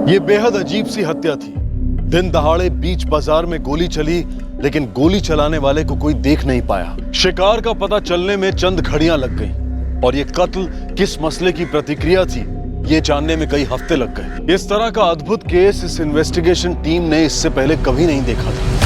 ये बेहद अजीब सी हत्या थी। दिन दहाड़े बीच बाजार में गोली चली, लेकिन गोली चलाने वाले को कोई देख नहीं पाया। शिकार का पता चलने में चंद घड़ियां लग गईं और ये कत्ल किस मसले की प्रतिक्रिया थी, ये जानने में कई हफ्ते लग गए। इस तरह का अद्भुत केस इस इन्वेस्टिगेशन टीम ने इससे पहले कभी नहीं देखा था।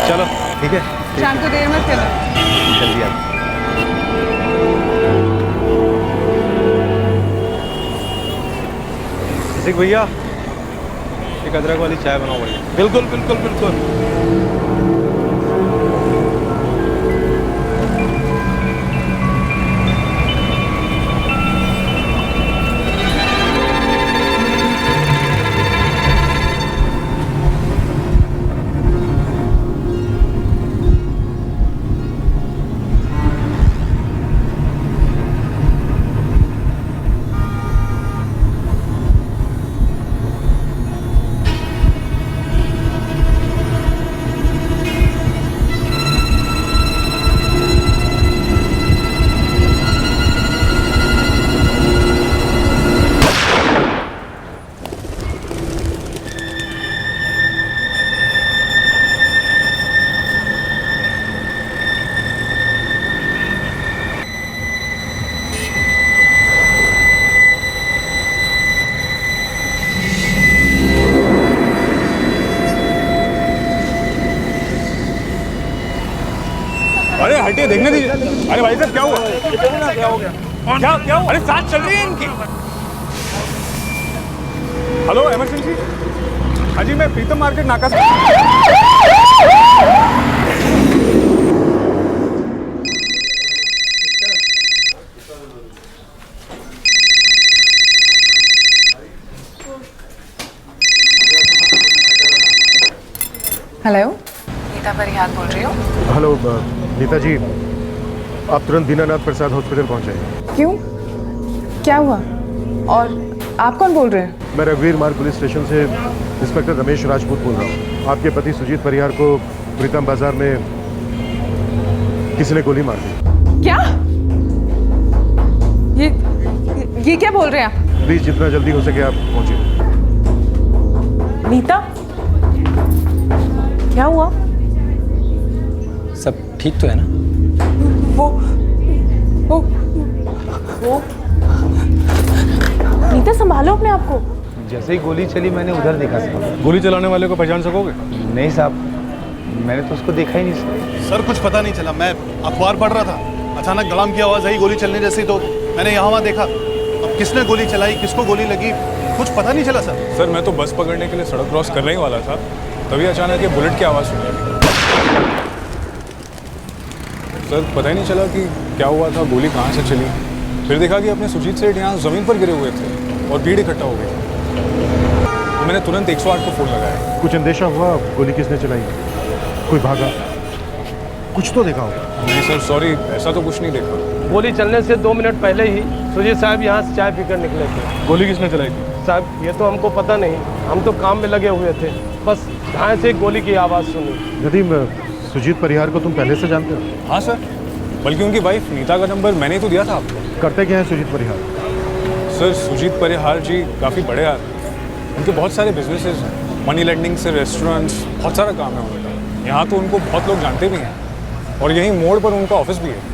चलो ठीक है। शाम को देर मत करना। जल्दी आ। सिक भैया एक अदरक वाली चाय बनाओ भैया। बिल्कुल बिल्कुल बिल्कुल। अरे हटिए, देखने दीजिए। अरे भाई साहब क्या हुआ? क्या हो गया? क्या हुआ? अरे सांस चल रही है इनकी। Hello emergency. हाँ जी, मैं प्रीतम मार्केट नाका से। हेलो, नीता परिहार बोल रही हो? हेलो नीता जी, आप तुरंत दीनानाथ प्रसाद हॉस्पिटल पहुंच जाइए। क्यों? क्या हुआ? और आप कौन बोल रहे हैं? मैं रघुवीर मार्ग पुलिस स्टेशन से इंस्पेक्टर रमेश राजपूत बोल रहा हूँ। आपके पति सुजीत परिहार को प्रीतम बाजार में किसी ने गोली मार दी। क्या? ये क्या बोल रहे हैं आप? प्लीज जितना जल्दी हो सके आप पहुंचिए। नीता, क्या हुआ? सब ठीक तो है ना? वो नीता, संभालो अपने आप को। जैसे ही गोली चली मैंने उधर देखा साहब। गोली चलाने वाले को पहचान सकोगे? नहीं साहब, मैंने तो उसको देखा ही नहीं। सर कुछ पता नहीं चला, मैं अखबार पढ़ रहा था, अचानक गलाम की आवाज आई गोली चलने जैसी, तो मैंने यहाँ वहाँ देखा। अब किसने गोली चलाई, किसको गोली लगी, कुछ पता नहीं चला सर। सर मैं तो बस पकड़ने के लिए सड़क क्रॉस करने ही वाला था, तभी अचानक ये बुलेट की आवाज़ सुनी। सर पता ही नहीं चला कि क्या हुआ था, गोली कहाँ से चली। फिर देखा कि अपने सुजीत सेठ यहाँ ज़मीन पर गिरे हुए थे और भीड़ इकट्ठा हो गई। तो मैंने तुरंत 108 को फ़ोन लगाया। कुछ अंदेशा हुआ गोली किसने चलाई? कोई भागा? कुछ तो देखा होगा। नहीं सर सॉरी, ऐसा तो कुछ नहीं देखा। गोली चलने से 2 मिनट पहले ही सुजीत साहब यहाँ से चाय पीकर निकले थे। गोली किसने चलाई थी? साहब ये तो हमको पता नहीं, हम तो काम में लगे हुए थे, बस धाए से गोली की आवाज़ सुनी। नदीम, सुजीत परिहार को तुम पहले से जानते हो? हाँ सर, बल्कि उनकी वाइफ नीता का नंबर मैंने ही तो दिया था आपको। करते क्या है सुजीत परिहार? सर सुजीत परिहार जी काफ़ी बड़े आदमी, उनके बहुत सारे बिजनेसेस हैं। मनी लेंडिंग से रेस्टोरेंट्स, बहुत सारा काम है उनका। यहाँ तो उनको बहुत लोग जानते भी हैं और यहीं मोड़ पर उनका ऑफिस भी है।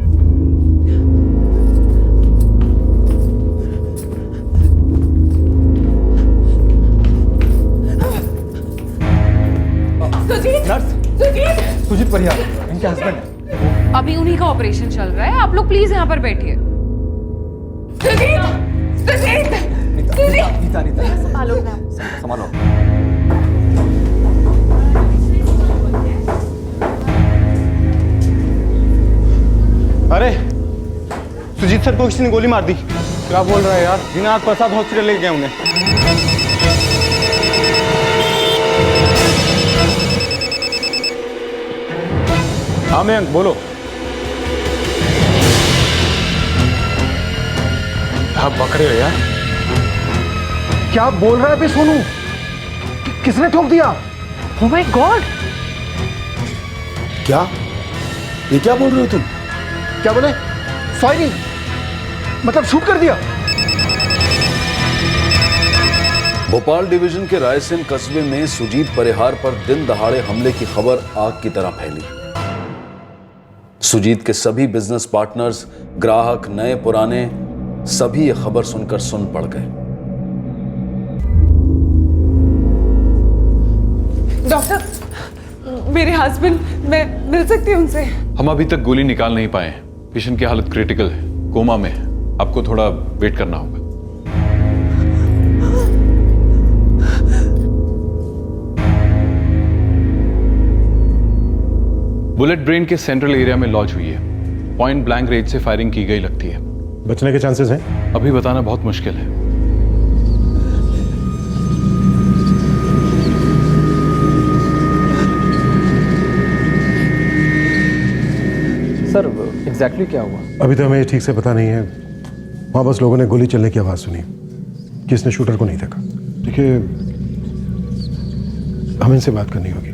सुजीत परिहार इनके हस्बैंड है। अभी उन्हीं का ऑपरेशन चल रहा है, आप लोग प्लीज यहाँ पर बैठिए। संभालो। अरे सुजीत सर को किसी ने गोली मार दी। क्या बोल रहा है यार? दिनाथ प्रसाद हॉस्पिटल ले गए उन्हें। हाँ मयंक बोलो। आप बकरे हो यार। क्या बोल रहा है बे सोनू? किसने ठोक दिया? Oh my God! क्या? ये क्या बोल रहे हो तुम? क्या बोले? फायरिंग मतलब शूट कर दिया? भोपाल डिवीजन के रायसेन कस्बे में सुजीत परिहार पर दिन दहाड़े हमले की खबर आग की तरह फैली। सुजीत के सभी बिजनेस पार्टनर्स, ग्राहक, नए पुराने, सभी ये खबर सुनकर सुन पड़ गए। डॉक्टर, मेरे हस्बैंड, मैं मिल सकती हूँ उनसे? हम अभी तक गोली निकाल नहीं पाए हैं। पेशेंट की हालत क्रिटिकल है, कोमा में है। आपको थोड़ा वेट करना होगा। बुलेट ब्रेन के सेंट्रल एरिया में लॉन्च हुई है। पॉइंट ब्लैंक रेंज से फायरिंग की गई लगती है। बचने के चांसेस हैं? अभी बताना बहुत मुश्किल है। सर एग्जैक्टली क्या हुआ? अभी तो हमें ठीक से पता नहीं है। वहां बस लोगों ने गोली चलने की आवाज सुनी, किसने शूटर को नहीं देखा। देखिए, हमें इनसे बात करनी होगी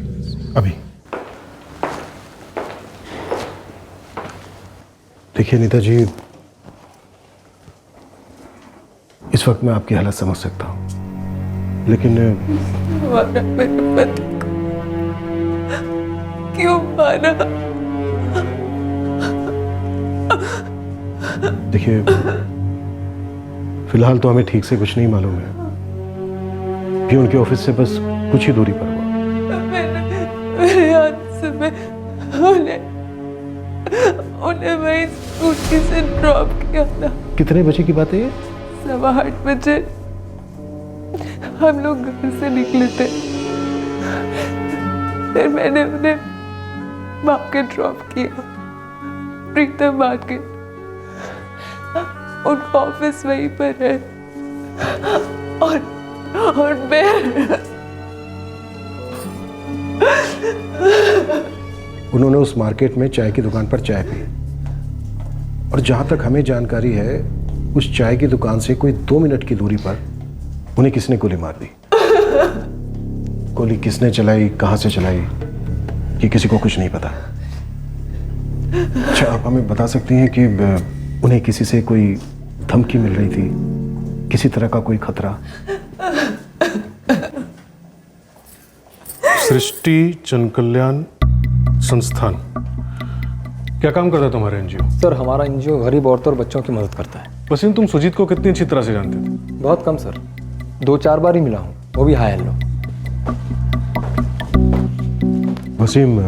अभी। देखिए नीता जी, इस वक्त मैं आपकी हालत समझ सकता हूं, लेकिन मेरे पति क्यों मारा? देखिए, फिलहाल तो हमें ठीक से कुछ नहीं मालूम है कि उनके ऑफिस से बस कुछ ही दूरी पर हुआ। मेरे हाथ से मैं उन्हें वही स्कूटी से ड्रॉप किया था। कितने बजे की बात है ये? 8:15 बजे हम लोग घर से निकले थे। फिर मैंने उन्हें मार्केट के ड्रॉप किया, प्रीतम मार्केट। उनका ऑफिस वहीं पर है और मैं उन्होंने उस मार्केट में चाय की दुकान पर चाय पी, और जहां तक हमें जानकारी है उस चाय की दुकान से कोई 2 मिनट की दूरी पर उन्हें किसी ने गोली मार दी। गोली किसने चलाई, कहां से चलाई, ये किसी को कुछ नहीं पता। अच्छा, आप हमें बता सकती हैं कि उन्हें किसी से कोई धमकी मिल रही थी, किसी तरह का कोई खतरा? सृष्टि जन कल्याण संस्थान क्या काम करता है तुम्हारा एनजीओ? सर हमारा एनजीओ गरीब औरतों और बच्चों की मदद करता है। वसीम, तुम सुजीत को कितनी अच्छी तरह से जानते थे? बहुत कम सर, 2-4 बार ही मिला हूँ, वो भी हाय हेलो। वसीम,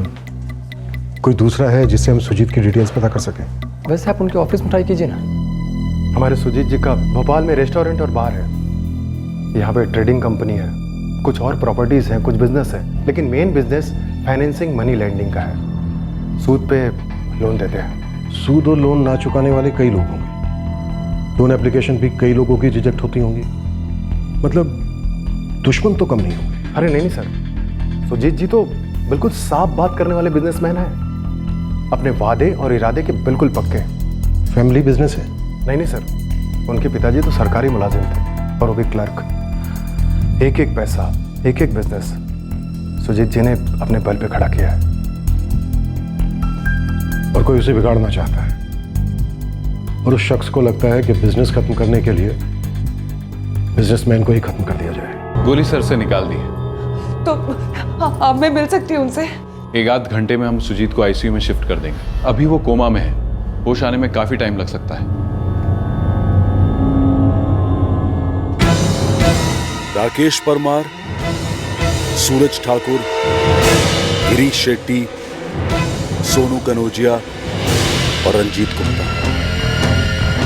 कोई दूसरा है जिससे हम सुजीत की डिटेल्स पता कर सकें? वैसे आप उनके ऑफिस में ट्राई कीजिए ना। हमारे सुजीत जी का भोपाल में रेस्टोरेंट और बार है, यहाँ पे ट्रेडिंग कंपनी है, कुछ और प्रॉपर्टीज हैं, कुछ बिजनेस है, लेकिन main business financing money lending का है। सूद पे लोन देते हैं। सूद और लोन ना चुकाने वाले कई लोग होंगे, लोन एप्लीकेशन भी कई लोगों की रिजेक्ट होती होंगी, मतलब दुश्मन तो कम नहीं होंगे। अरे नहीं सर, सुजीत जी तो बिल्कुल साफ बात करने वाले बिजनेसमैन हैं, अपने वादे और इरादे के बिल्कुल पक्के। फैमिली बिजनेस है? नहीं सर, उनके पिताजी तो सरकारी मुलाजिम थे और वो भी क्लर्क। एक एक पैसा, एक एक बिजनेस सुजीत जी ने अपने बल पे खड़ा किया है। और कोई उसे बिगाड़ना चाहता है, और उस शख्स को लगता है कि बिजनेस खत्म करने के लिए बिजनेसमैन को ही खत्म कर दिया जाए। गोली सर से निकाल दी है, तो अब मैं मिल सकती हूँ उनसे? एक आध घंटे में हम सुजीत को आईसीयू में शिफ्ट कर देंगे। अभी वो कोमा में है, होश आने में काफी टाइम लग सकता है। राकेश परमार, सूरज ठाकुर, गिरीश शेट्टी, सोनू कनौजिया और रंजीत गुप्ता,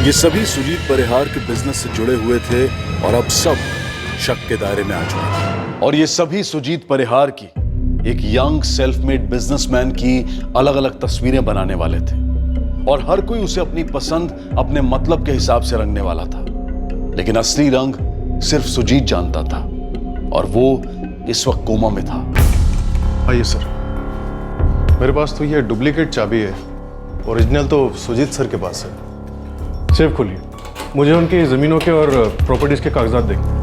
ये सभी सुजीत परिहार के बिजनेस से जुड़े हुए थे और अब सब शक के दायरे में आ चुके। और ये सभी सुजीत परिहार की एक यंग सेल्फ मेड बिजनेसमैन की अलग अलग तस्वीरें बनाने वाले थे और हर कोई उसे अपनी पसंद, अपने मतलब के हिसाब से रंगने वाला था। लेकिन असली रंग सिर्फ सुजीत जानता था और वो इस वक्त कोमा में था। आइए सर, मेरे पास तो ये डुप्लीकेट चाबी है, ओरिजिनल तो सुजीत सर के पास है। सेफ खोलिए, मुझे उनकी ज़मीनों के और प्रॉपर्टीज़ के कागजात दें।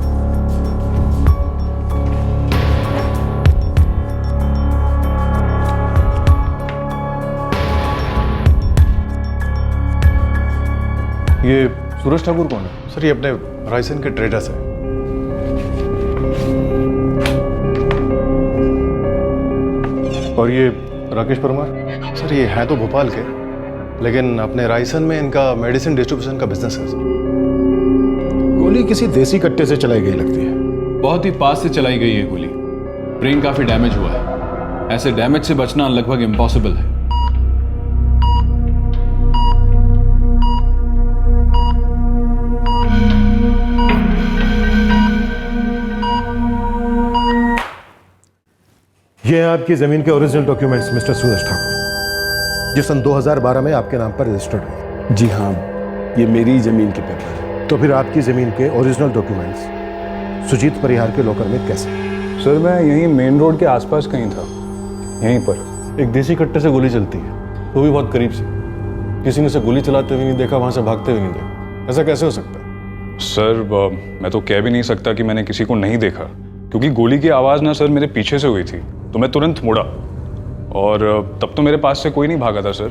ये सूरज ठाकुर कौन है? सर ये अपने रायसन के ट्रेडर्स हैं। और ये राकेश परमार? सर ये हैं तो भोपाल के, लेकिन अपने रायसन में इनका मेडिसिन डिस्ट्रीब्यूशन का बिजनेस है सर। गोली किसी देसी कट्टे से चलाई गई लगती है। बहुत ही पास से चलाई गई है गोली। ब्रेन काफी डैमेज हुआ है। ऐसे डैमेज से बचना लगभग इम्पॉसिबल है। ये हैं आपकी जमीन के ओरिजिनल डॉक्यूमेंट्स मिस्टर सूरज ठाकुर, जो सन 2012 में आपके नाम पर रजिस्टर्ड हुए। जी हाँ, ये मेरी ज़मीन के पेपर है। तो फिर आपकी जमीन के ओरिजिनल डॉक्यूमेंट्स सुजीत परिहार के लॉकर में कैसे? सर मैं यहीं मेन रोड के आसपास कहीं था, यहीं पर। एक देसी कट्टे से गोली चलती है, वो भी बहुत करीब से। किसी ने उसे गोली चलाते हुए नहीं देखा, वहां से भागते हुए नहीं देखा। ऐसा कैसे हो सकता है? सर मैं तो कह भी नहीं सकता कि मैंने किसी को नहीं देखा, क्योंकि गोली की आवाज़ ना सर मेरे पीछे से हुई थी, तो मैं तुरंत मुड़ा और तब तो मेरे पास से कोई नहीं भागा था सर।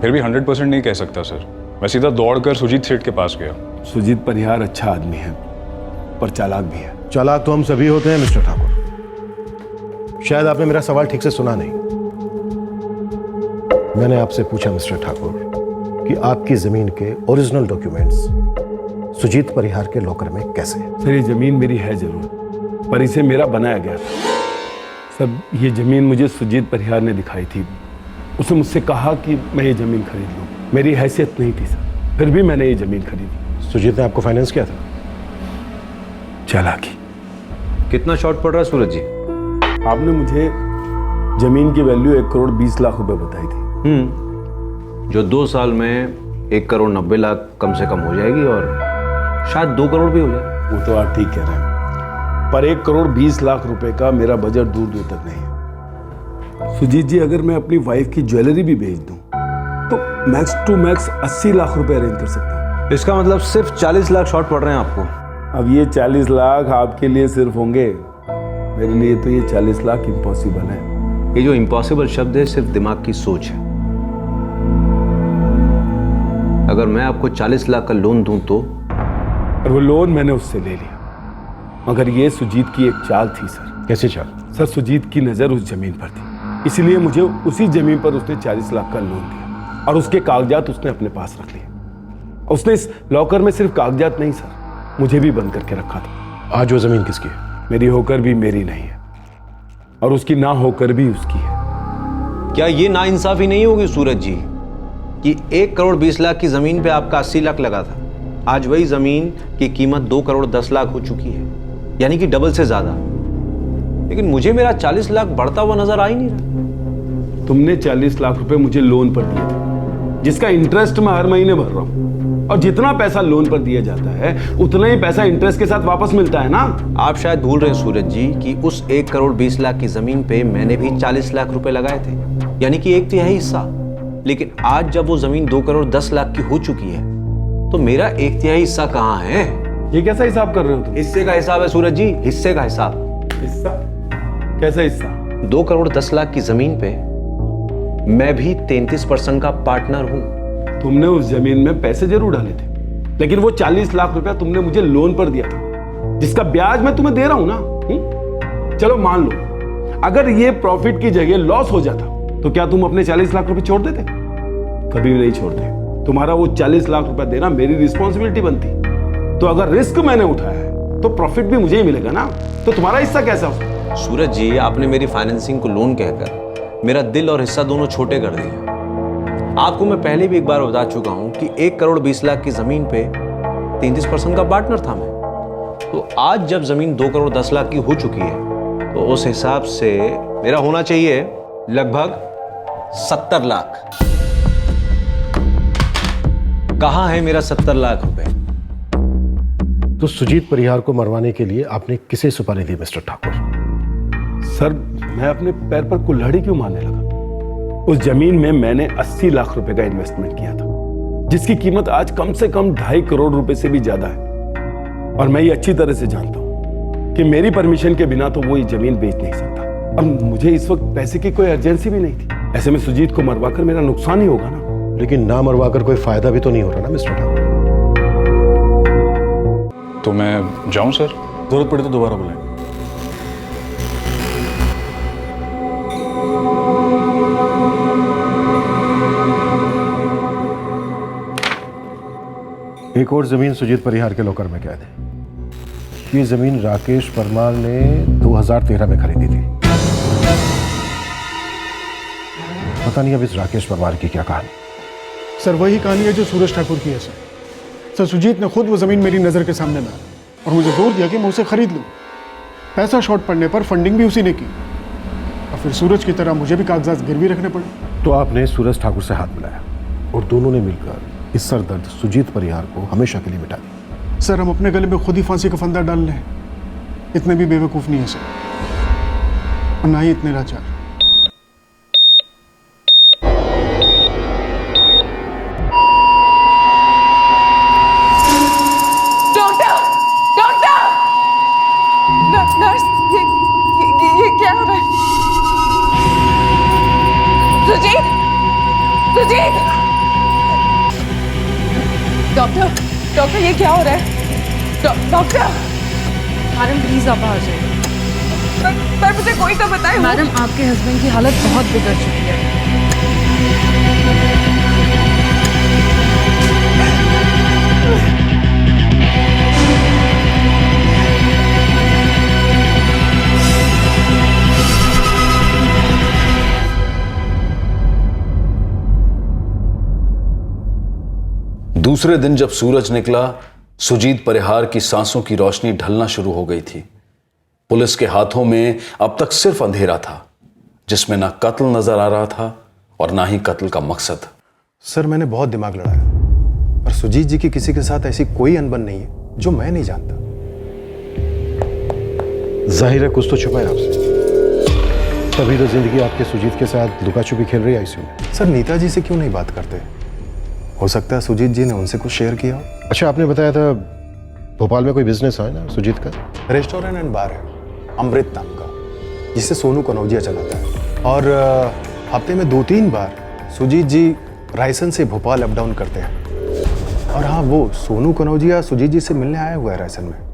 फिर भी 100% नहीं कह सकता सर। मैं सीधा दौड़कर सुजीत सेठ के पास गया। सुजीत परिहार अच्छा आदमी है, पर चालाक भी है। चालाक तो हम सभी होते हैं मिस्टर ठाकुर। शायद आपने मेरा सवाल ठीक से सुना नहीं। मैंने आपसे पूछा मिस्टर ठाकुर कि आपकी जमीन के ओरिजिनल डॉक्यूमेंट्स सुजीत परिहार के लॉकर में कैसे? सर ये ज़मीन मेरी है जरूर, पर इसे मेरा बनाया गया था। सब ये ज़मीन मुझे सुजीत परिहार ने दिखाई थी। उसने मुझसे कहा कि मैं ये ज़मीन खरीद लूँ। मेरी हैसियत नहीं थी सर, फिर भी मैंने ये ज़मीन खरीदी। सुजीत ने आपको फाइनेंस किया था? चालाकी। कितना शॉर्ट पड़ रहा है सूरज जी? आपने मुझे ज़मीन की वैल्यू 1 करोड़ 20 लाख रुपए बताई थी। जो 2 साल में 1 करोड़ 90 लाख कम से कम हो जाएगी और शायद 2 करोड़ भी हो जाए। वो तो आप ठीक कह रहे हैं, पर 1 करोड़ 20 लाख रुपए का मेरा बजट दूर दूर तक नहीं है। सुजीत जी, अगर मैं अपनी वाइफ की ज्वेलरी भी बेच दूं तो मैक्स टू मैक्स 80 लाख रुपए अरेंज कर सकता हूँ। इसका मतलब सिर्फ 40 लाख शॉर्ट पड़ रहे हैं आपको। अब ये 40 लाख आपके लिए सिर्फ होंगे, मेरे लिए तो ये 40 लाख इम्पॉसिबल है। ये जो इम्पॉसिबल शब्द है सिर्फ दिमाग की सोच है। अगर मैं आपको 40 लाख का लोन दूं तो? और वो लोन मैंने उससे ले लिया, मगर ये सुजीत की एक चाल थी सर। कैसी चाल? सर सुजीत की नज़र उस जमीन पर थी, इसलिए मुझे उसी जमीन पर उसने 40 लाख का लोन दिया और उसके कागजात उसने अपने पास रख लिए। उसने इस लॉकर में सिर्फ कागजात नहीं सर, मुझे भी बंद करके रखा था। आज वो जमीन किसकी है? मेरी होकर भी मेरी नहीं है और उसकी ना होकर भी उसकी है। क्या ये नाइंसाफी नहीं होगी सूरज जी कि 1 करोड़ 20 लाख की जमीन पे आपका 80 लाख लगा था, आज वही जमीन की कीमत 2 करोड़ 10 लाख हो चुकी है, यानी कि डबल से ज्यादा। लेकिन मुझे मेरा 40 लाख बढ़ता हुआ नजर आ ही नहीं रहा। तुमने 40 लाख रुपए मुझे लोन पर दिए थे, जिसका इंटरेस्ट मैं हर महीने भर रहा हूं, और जितना पैसा लोन पर दिया जाता है उतना ही पैसा इंटरेस्ट के साथ वापस मिलता है ना। आप शायद भूल रहे हैं सूरज जी कि उस 1 करोड़ 20 लाख की जमीन पे मैंने भी 40 लाख रुपए लगाए थे, यानी कि 1/3 हिस्सा। लेकिन आज जब वो जमीन 2 करोड़ 10 लाख की हो चुकी है तो मेरा 1/3 हिस्सा कहाँ है? ये कैसा हिसाब कर रहे हो तुम? हिस्से का हिसाब है सूरज जी, हिस्से का हिसाब। हिस्सा? कैसा हिस्सा? 2 करोड़ 10 लाख की जमीन पे मैं भी 33% का पार्टनर हूं। तुमने उस जमीन में पैसे जरूर डाले थे, लेकिन वो 40 लाख रुपया तुमने मुझे लोन पर दिया था, जिसका ब्याज मैं तुम्हें दे रहा हूं ना। चलो मान लो अगर ये प्रॉफिट की जगह लॉस हो जाता तो क्या तुम अपने 40 लाख रुपए छोड़ देते? कभी भी नहीं छोड़ते। तुम्हारा वो 40 लाख रुपए देना मेरी रिस्पॉन्सिबिलिटी बनती। तो अगर रिस्क मैंने उठाया है तो प्रॉफिट भी मुझे ही मिलेगा ना, तो तुम्हारा हिस्सा कैसा हो? सूरज जी, आपने मेरी फाइनेंसिंग को लोन कहकर मेरा दिल और हिस्सा दोनों छोटे कर दिए। आपको मैं पहले भी एक बार बता चुका हूं कि 1 करोड़ 20 लाख की जमीन पे 33% का पार्टनर था मैं। तो आज जब जमीन 2 करोड़ 10 लाख की हो चुकी है तो उस हिसाब से मेरा होना चाहिए लगभग 70 लाख। कहां है मेरा 70 लाख रुपए? तो सुजीत परिहार को मरवाने के लिए आपने किसे सुपारी दी मिस्टर ठाकुर? सर, मैं अपने पैर पर कुल्हाड़ी क्यों मारने लगा? उस जमीन में मैंने 80 लाख रुपए का इन्वेस्टमेंट किया था, जिसकी कीमत आज कम से कम 2.5 करोड़ रुपए से भी ज्यादा है। और मैं ये अच्छी तरह से जानता हूं कि मेरी परमिशन के बिना तो वो ये जमीन बेच नहीं सकता। अब मुझे इस वक्त पैसे की कोई अर्जेंसी भी नहीं थी। ऐसे में सुजीत को मरवाकर मेरा नुकसान ही होगा ना। लेकिन ना मरवाकर कोई फायदा भी तो नहीं हो रहा ना मिस्टर ठाकुर। तो मैं जाऊं सर? जरूरत पड़े तो दोबारा बुलाएं। एक और जमीन सुजीत परिहार के लॉकर में कैद है। ये जमीन राकेश परमार ने 2013 में खरीदी थी। पता नहीं अब इस राकेश परमार की क्या कहानी। सर वही कहानी है जो सूरज ठाकुर की है सर। सुजीत ने खुद वो जमीन मेरी नजर के सामने ला और मुझे जोर दिया कि मैं उसे खरीद लूं। पैसा शॉर्ट पड़ने पर फंडिंग भी उसी ने की और फिर सूरज की तरह मुझे भी कागजात गिरवी रखने पड़े। तो आपने सूरज ठाकुर से हाथ मिलाया और दोनों ने मिलकर इस सरदर्द सुजीत परिहार को हमेशा के लिए मिटा दिया। सर हम अपने गले में खुद ही फांसी का फंदा डाल लें, इतने भी बेवकूफ नहीं है सर, और ना ही इतने लाचार। डॉक्टर, डॉक्टर, नर्स, ये क्या हो रहा है? सुजीत, सुजीत, डॉक्टर, डॉक्टर ये क्या हो रहा है? डॉक्टर, मैडम प्लीज आप आ जाइए। पर मुझे कोई तो बताए। मैडम आपके हस्बैंड की हालत बहुत बिगड़ चुकी है। दूसरे दिन जब सूरज निकला, सुजीत परिहार की सांसों की रोशनी ढलना शुरू हो गई थी। पुलिस के हाथों में अब तक सिर्फ अंधेरा था, जिसमें ना कत्ल नजर आ रहा था और ना ही कत्ल का मकसद। सर मैंने बहुत दिमाग लड़ाया, पर सुजीत जी की किसी के साथ ऐसी कोई अनबन नहीं है जो मैं नहीं जानता। जाहिर है कुछ तो छुपा है आपसे, तभी तो जिंदगी आपके सुजीत के साथ लुका छुपी खेल रही है आईसीयू में। सर नीता जी से क्यों नहीं बात करते? हो सकता है सुजीत जी ने उनसे कुछ शेयर किया हो। अच्छा, आपने बताया था भोपाल में कोई बिजनेस है ना सुजीत का? रेस्टोरेंट एंड बार है, अमृत नाम का, जिसे सोनू कनौजिया चलाता है। और हफ्ते में 2-3 बार सुजीत जी रायसन से भोपाल अप डाउन करते हैं। और हाँ, वो सोनू कनौजिया सुजीत जी से मिलने आया हुआ है रायसन में।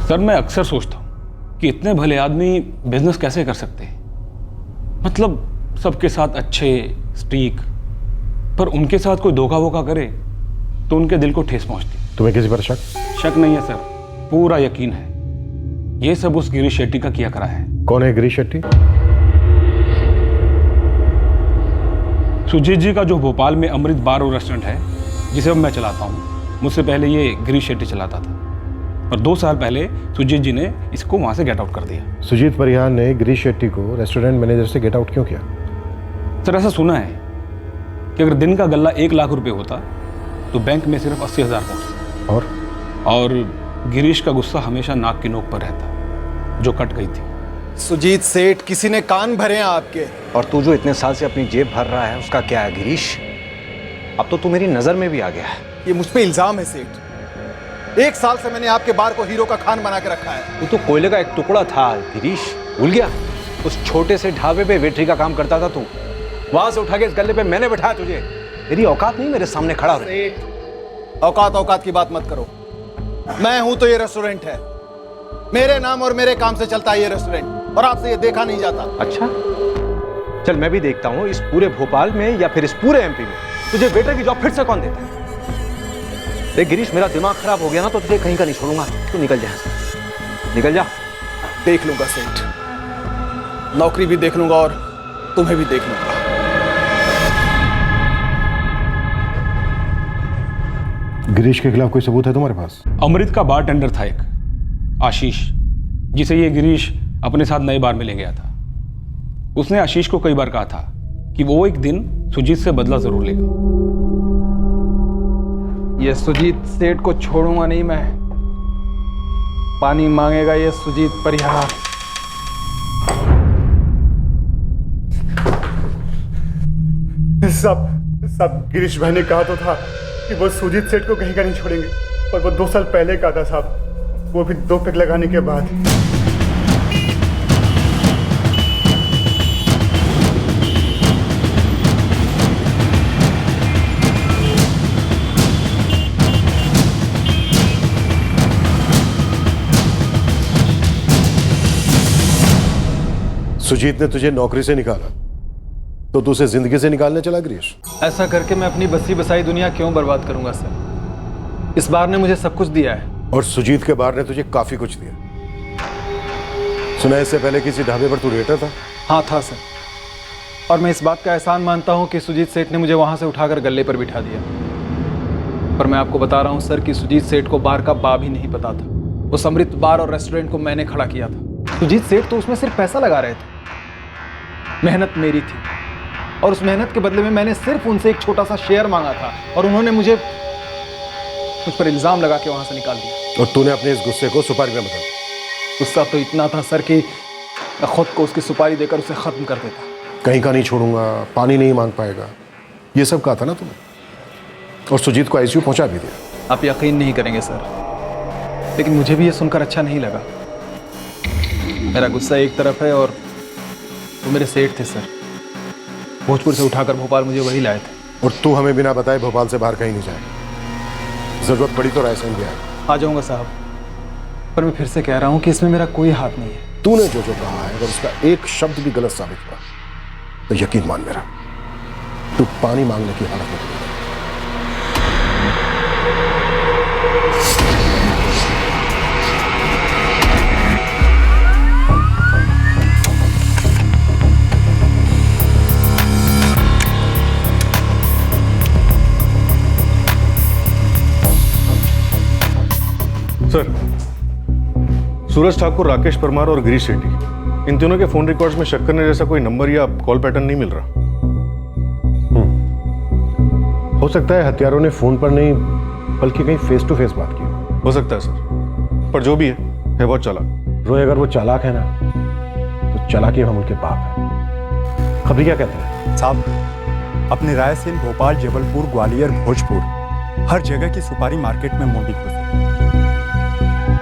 सर मैं अक्सर सोचता हूँ कि इतने भले आदमी बिजनेस कैसे कर सकते हैं। मतलब सबके साथ अच्छे स्टीक, पर उनके साथ कोई धोखा वोखा करे तो उनके दिल को ठेस पहुंचती। तुम्हें किसी पर शक? शक नहीं है सर, पूरा यकीन है। ये सब उस गिरीश शेट्टी का किया करा है। कौन है गिरीश शेट्टी? सुजीत जी का जो भोपाल में अमृत बार और रेस्टोरेंट है, जिसे अब मैं चलाता हूँ, मुझसे पहले ये गिरीश शेट्टी चलाता था और 2 साल पहले सुजीत जी ने इसको वहां से गेट आउट कर दिया। सुजीत परिहार ने गिरीश शेट्टी को रेस्टोरेंट मैनेजर से गेट आउट क्यों किया? सर ऐसा सुना है कि अगर दिन का गल्ला 1 लाख रुपए होता तो बैंक में सिर्फ 80,000 पहुंचता। और गिरीश का गुस्सा हमेशा नाक की नोक पर रहता, जो कट गई थी। सुजीत सेठ, किसी ने कान भरे हैं आपके। और तू जो इतने साल से अपनी जेब भर रहा है, उसका क्या है गिरीश? अब तो तू मेरी नजर में भी आ गया है। ये मुझ पे इल्जाम है सेठ। 1 साल से मैंने आपके बार को हीरो का खान बना के रखा है। वो तो कोयले का एक टुकड़ा था गिरीश, भूल गया? उस छोटे से ढाबे पे वेटरी का काम करता था तू। वहां से उठा के इस गल्ले पे मैंने बैठाया तुझे। तेरी औकात नहीं मेरे सामने खड़ा रहे। औकात की बात मत करो। मैं हूं तो ये रेस्टोरेंट है, मेरे नाम और मेरे काम से चलता है ये रेस्टोरेंट, और आपसे ये देखा नहीं जाता। अच्छा, चल मैं भी देखता हूँ इस पूरे भोपाल में या फिर इस पूरे एमपी में तुझे वेटर की जॉब फिर से कौन देता है। देख गिरीश, मेरा दिमाग खराब हो गया ना तो तुझे कहीं का नहीं छोड़ूंगा। तू निकल जा, निकल जा। देख लूंगा सेठ, नौकरी भी देख लूंगा और तुम्हें भी देख लूंगा। गिरीश के खिलाफ कोई सबूत है तुम्हारे पास? अमृत का बारटेंडर था एक, आशीष, जिसे ये गिरीश अपने साथ नए बार में ले गया था। उसने आशीष को कई बार कहा था कि वो एक दिन सुजीत से बदला जरूर लेगा। ये सुजीत सेठ को छोड़ूंगा नहीं मैं। पानी मांगेगा ये सुजीत परिहार। सब गिरीश भाई ने कहा तो था कि वो सुजीत सेठ को कहीं का नहीं छोड़ेंगे, और वो 2 साल पहले कहा था साहब, वो भी 2 पैक लगाने के बाद। सुजीत ने तुझे नौकरी से निकाला तो तू उसे जिंदगी से निकालने चला गिरीश? ऐसा करके मैं अपनी बसी बसाई दुनिया क्यों बर्बाद करूंगा सर? इस बार ने मुझे सब कुछ दिया है। और सुजीत के बार ने तुझे काफी कुछ दिया। सुना इससे पहले किसी ढाबे पर तू वेटर था? हाँ था सर, और मैं इस बात का एहसान मानता हूं कि सुजीत सेठ ने मुझे वहां से उठाकर गल्ले पर बिठा दिया। पर मैं आपको बता रहा हूं सर कि सुजीत सेठ को बार का बा भी नहीं पता था। उस अमृत बार और रेस्टोरेंट को मैंने खड़ा किया था। सुजीत सेठ तो उसमें सिर्फ पैसा लगा रहे थे, मेहनत मेरी थी, और उस मेहनत के बदले में मैंने सिर्फ उनसे एक छोटा सा शेयर मांगा था, और उन्होंने मुझे मुझ पर इल्जाम लगा के वहां से निकाल दिया। और तूने अपने इस गुस्से को सुपारी में बदल? गुस्सा तो इतना था सर कि मैं खुद को उसकी सुपारी देकर उसे खत्म कर देता। कहीं का नहीं छोड़ूंगा, पानी नहीं मांग पाएगा, ये सब कहा था ना तुमने, और सुजीत को आईसीयू पहुंचा भी दिया। आप यकीन नहीं करेंगे सर, लेकिन मुझे भी ये सुनकर अच्छा नहीं लगा। मेरा गुस्सा एक तरफ है और वो मेरे सेठ थे सर, भोजपुर से उठाकर भोपाल मुझे वही लाए थे। और तू हमें बिना बताए भोपाल से बाहर कहीं नहीं जाएगा। जरूरत पड़ी तो रायसेन भी आएगा। आ जाऊंगा साहब, पर मैं फिर से कह रहा हूं कि इसमें मेरा कोई हाथ नहीं है। तूने जो जो कहा है, अगर उसका एक शब्द भी गलत साबित हुआ तो यकीन मान मेरा, तू पानी मांगने की हालत में। सर, सूरज ठाकुर, राकेश परमार और गिरीश शेट्टी, इन तीनों के फोन रिकॉर्ड्स में शक करने जैसा कोई नंबर या कॉल पैटर्न नहीं मिल रहा। हो सकता है हत्यारों ने फोन पर नहीं बल्कि कहीं फेस टू फेस बात की हो सकता है सर, पर जो भी है बहुत चालाक। रोए, अगर वो चालाक है ना तो चालाकी हम उनके बाप है। खबरी क्या कहते हैं साहब? अपने रायसेन, भोपाल, जबलपुर, ग्वालियर, भोजपुर, हर जगह की सुपारी मार्केट में मोटी खुश है,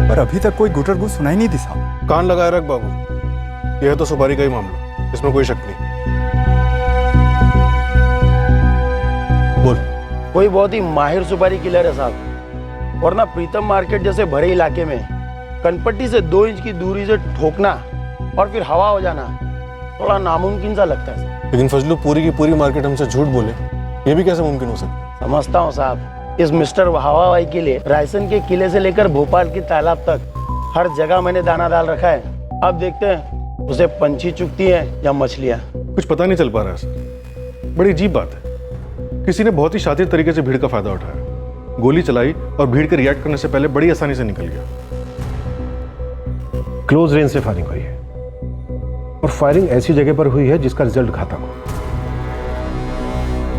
पर अभी तक कोई गुटरगु सुनाई नहीं दी साहब। कान लगाए रख बाबू, यह है तो सुपारी का ही मामला, इसमें कोई शक नहीं। बोल। कोई बहुत ही माहिर सुपारी किलर है साहब, और ना प्रीतम मार्केट जैसे भरे इलाके में कनपट्टी से 2 इंच की दूरी से ठोकना और फिर हवा हो जाना थोड़ा नामुमकिन सा लगता है। लेकिन फजलू पूरी की पूरी मार्केट हमसे झूठ बोले, ये भी कैसे मुमकिन हो सकता है? समझता हूँ साहब, इस मिस्टर हवाबाई के लिए रायसेन के किले से लेकर भोपाल की तालाब तक हर जगह मैंने दाना डाल रखा है। अब देखते हैं उसे पंछी चुगती है या मछलियाँ। कुछ पता नहीं चल पा रहा है सर। बड़ी अजीब बात है, किसी ने बहुत ही शातिर तरीके से भीड़ का फायदा उठाया, गोली चलाई और भीड़ के रिएक्ट करने से पहले बड़ी आसानी से निकल गया। क्लोज रेंज से फायरिंग हुई है, और फायरिंग ऐसी जगह पर हुई है जिसका रिजल्ट घातक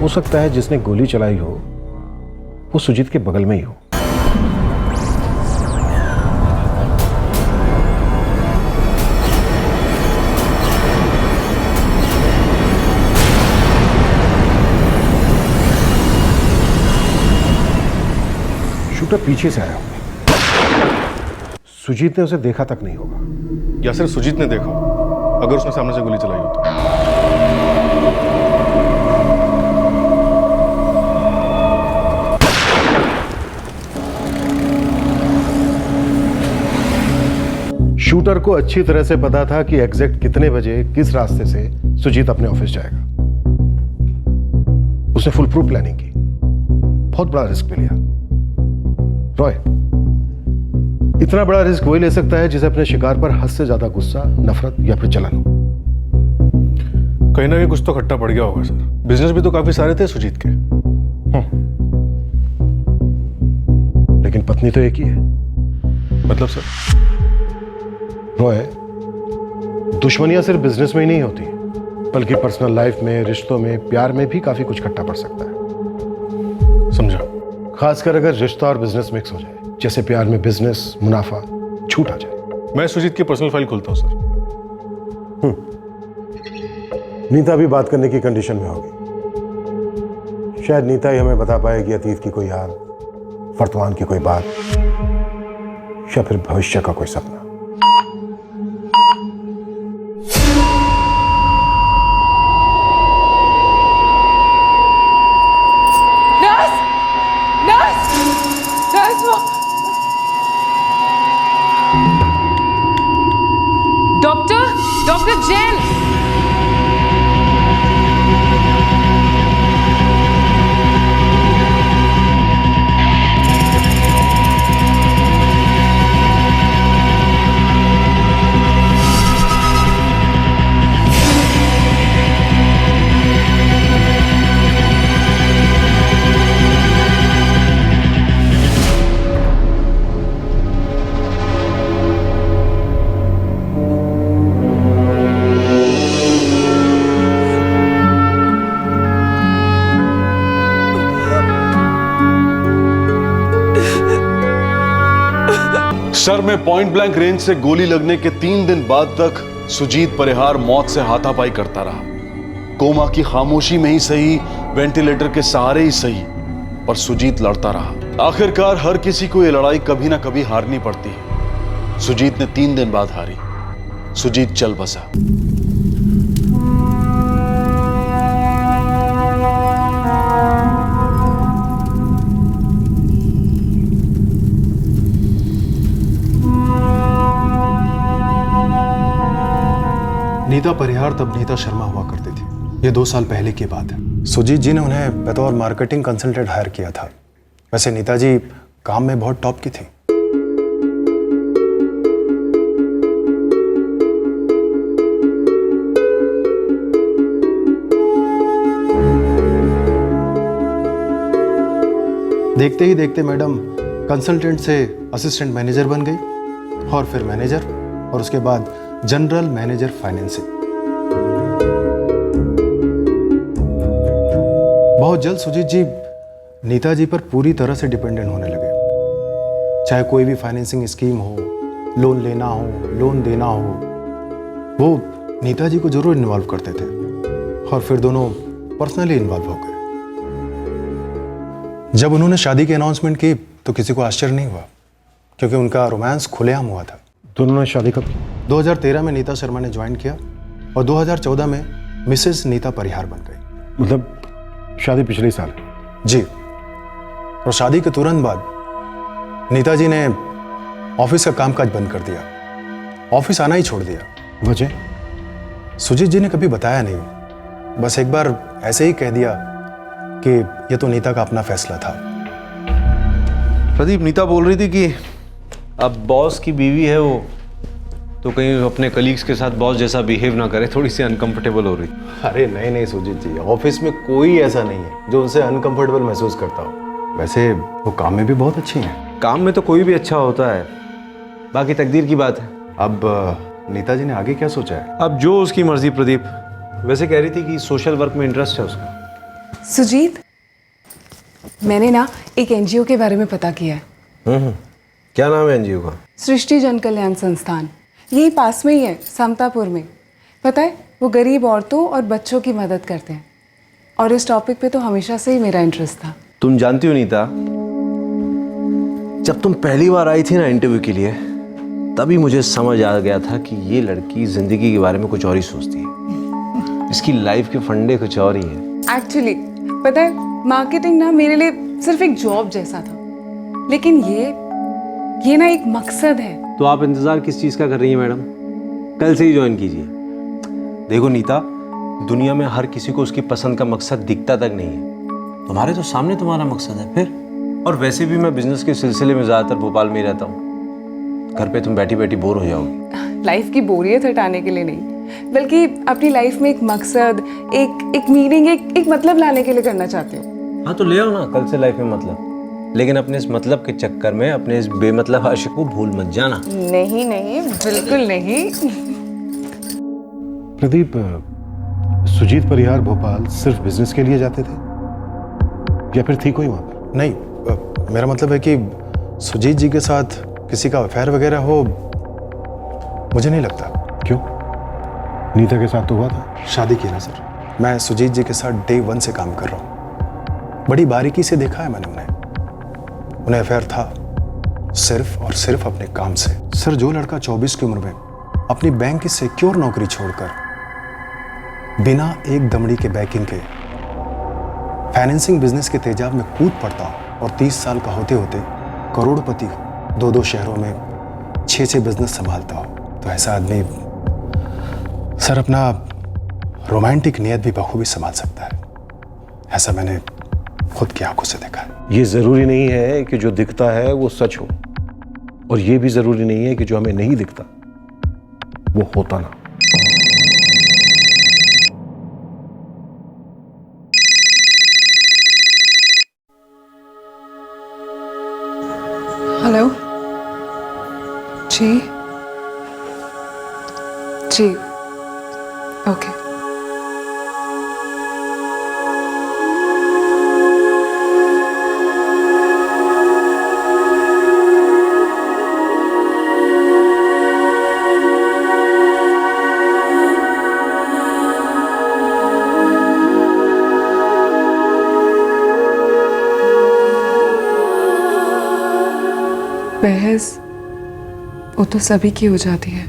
हो सकता है जिसने गोली चलाई हो वो सुजीत के बगल में ही हो। शूटर पीछे से आया होगा। सुजीत ने उसे देखा तक नहीं होगा। या सिर्फ सुजीत ने देखा अगर उसने सामने से गोली चलाई हो तो। शूटर को अच्छी तरह से पता था कि एग्जैक्ट कितने बजे किस रास्ते से सुजीत अपने ऑफिस जाएगा। उसने फुल प्रूफ प्लानिंग की, बहुत बड़ा रिस्क भी लिया। रॉय, इतना बड़ा रिस्क वही ले सकता है जिसे अपने शिकार पर हद से ज्यादा गुस्सा, नफरत या फिर जलन हो। कहीं ना कहीं कुछ तो खट्टा पड़ गया होगा सर। बिजनेस भी तो काफी सारे थे सुजीत के। लेकिन पत्नी तो एक ही है। मतलब सर? रॉय, दुश्मनियां सिर्फ बिजनेस में ही नहीं होती, बल्कि पर्सनल लाइफ में, रिश्तों में, प्यार में भी काफी कुछ खट्टा पड़ सकता है। समझा? खासकर अगर रिश्ता और बिजनेस मिक्स हो जाए, जैसे प्यार में बिजनेस, मुनाफा, छूट आ जाए। मैं सुजीत की पर्सनल फाइल खोलता हूं सर। नीता भी बात करने की कंडीशन में होगी। शायद नीता ही हमें बता पाएगी अतीत की कोई याद, वर्तमान की कोई बात, या फिर भविष्य का कोई सपना। डॉक्टर जैन, सर में पॉइंट ब्लैंक रेंज से गोली लगने के 3 दिन बाद तक सुजीत परिहार मौत से हाथापाई करता रहा। कोमा की खामोशी में ही सही, वेंटिलेटर के सहारे ही सही, पर सुजीत लड़ता रहा। आखिरकार हर किसी को यह लड़ाई कभी ना कभी हारनी पड़ती है। सुजीत ने 3 दिन बाद हारी। सुजीत चल बसा। नीता परिहार तब नीता शर्मा हुआ करती थी। ये 2 साल पहले की बात है। सुजीत जी ने उन्हें बतौर मार्केटिंग कंसल्टेंट हायर किया था। वैसे नीता जी काम में बहुत टॉप की थी। देखते ही देखते मैडम कंसल्टेंट से असिस्टेंट मैनेजर बन गई, और फिर मैनेजर, और उसके बाद जनरल मैनेजर फाइनेंसिंग। बहुत जल्द सुजीत जी नीता जी पर पूरी तरह से डिपेंडेंट होने लगे। चाहे कोई भी फाइनेंसिंग स्कीम हो, लोन लेना हो, लोन देना हो, वो नीता जी को जरूर इन्वॉल्व करते थे, और फिर दोनों पर्सनली इन्वॉल्व हो गए। जब उन्होंने शादी की अनाउंसमेंट की तो किसी को आश्चर्य नहीं हुआ, क्योंकि उनका रोमांस खुलेआम हुआ था। दोनों ने शादी कब? 2013 में नीता शर्मा ने ज्वाइन किया, और 2014 में मिसेस नीता परिहार बन गई। मतलब शादी पिछले साल? जी। और शादी के तुरंत बाद नीता जी ने ऑफिस का कामकाज बंद कर दिया, ऑफिस आना ही छोड़ दिया। वजह? सुजीत जी ने कभी बताया नहीं, बस एक बार ऐसे ही कह दिया कि यह तो नीता का अपना फैसला था। प्रदीप, नीता बोल रही थी कि अब बॉस की बीवी है वो, तो कहीं अपने कलीग्स के साथ बॉस जैसा बिहेव ना करे, थोड़ी सी अनकंफर्टेबल हो रही। अरे नहीं नहीं सुजीत जी, ऑफिस में कोई ऐसा नहीं है जो उनसे अनकंफर्टेबल महसूस करता हो। वैसे वो काम में भी बहुत अच्छी हैं। काम में तो कोई भी अच्छा होता है, बाकी तकदीर की बात है। अब नीता जी ने आगे क्या सोचा है? अब जो उसकी मर्जी प्रदीप। वैसे कह रही थी कि सोशल वर्क में इंटरेस्ट है उसका। सुजीत, मैंने ना एक एनजीओ के बारे में पता किया है। क्या नाम है एनजीओ का? सृष्टि जन कल्याण संस्थान। यही पास में ही है, समतापुर में। पता है, वो गरीब औरतों और बच्चों की मदद करते हैं, और इस टॉपिक पे तो हमेशा से ही मेरा इंटरेस्ट था। तुम जानती हो नीता, जब तुम पहली बार आई थी ना इंटरव्यू के लिए, तभी मुझे समझ आ गया था कि ये लड़की जिंदगी के बारे में कुछ और ही सोचती है। इसकी लाइफ के फंडे कुछ और ही है। एक्चुअली पता है, मार्केटिंग ना मेरे लिए सिर्फ एक जॉब जैसा था, लेकिन ये ना एक मकसद है। तो आप इंतजार किस चीज का कर रही हैं मैडम? कल से ही ज्वाइन कीजिए। देखो नीता, दुनिया में हर किसी को उसकी पसंद का मकसद दिखता तक नहीं है। तुम्हारे तो सामने तुम्हारा मकसद है फिर। और वैसे भी मैं बिजनेस के सिलसिले में ज्यादातर भोपाल में ही रहता हूँ। घर पे तुम बैठी बैठी बोर हो जाओगी। लाइफ की बोरियत हटाने के लिए नहीं, बल्कि अपनी लाइफ में एक मकसद, एक मीनिंग, एक मतलब लाने के लिए करना चाहती हूँ। हाँ तो ले आओ ना कल से लाइफ में मतलब, लेकिन अपने इस मतलब के चक्कर में अपने इस बेमतलब आशिक को भूल मत जाना। नहीं नहीं, बिल्कुल नहीं। प्रदीप, सुजीत परिहार भोपाल सिर्फ बिजनेस के लिए जाते थे या फिर थी कोई वहां पर? नहीं, मेरा मतलब है कि सुजीत जी के साथ किसी का अफेयर वगैरह हो, मुझे नहीं लगता। क्यों? नीता के साथ तो हुआ था। शादी की ना सर, मैं सुजीत जी के साथ डे 1 से काम कर रहा हूँ। बड़ी बारीकी से देखा है मैंने उन्हें अफेयर था सिर्फ और सिर्फ अपने काम से। सर, जो लड़का 24 की उम्र में अपनी बैंक की सिक्योर नौकरी छोड़कर बिना एक दमड़ी के बैकिंग के फाइनेंसिंग बिजनेस के तेजाब में कूद पड़ता हो और 30 साल का होते होते करोड़पति हो, 2-2 शहरों में 6-6 बिजनेस संभालता हो, तो ऐसा आदमी सर अपना रोमांटिक नियत भी बखूबी संभाल सकता है। ऐसा मैंने खुद की आंखों से देखा है। ये जरूरी नहीं है कि जो दिखता है वो सच हो, और ये भी जरूरी नहीं है कि जो हमें नहीं दिखता वो होता ना। हेलो जी जी, ओके। बहस वो तो सभी की हो जाती है,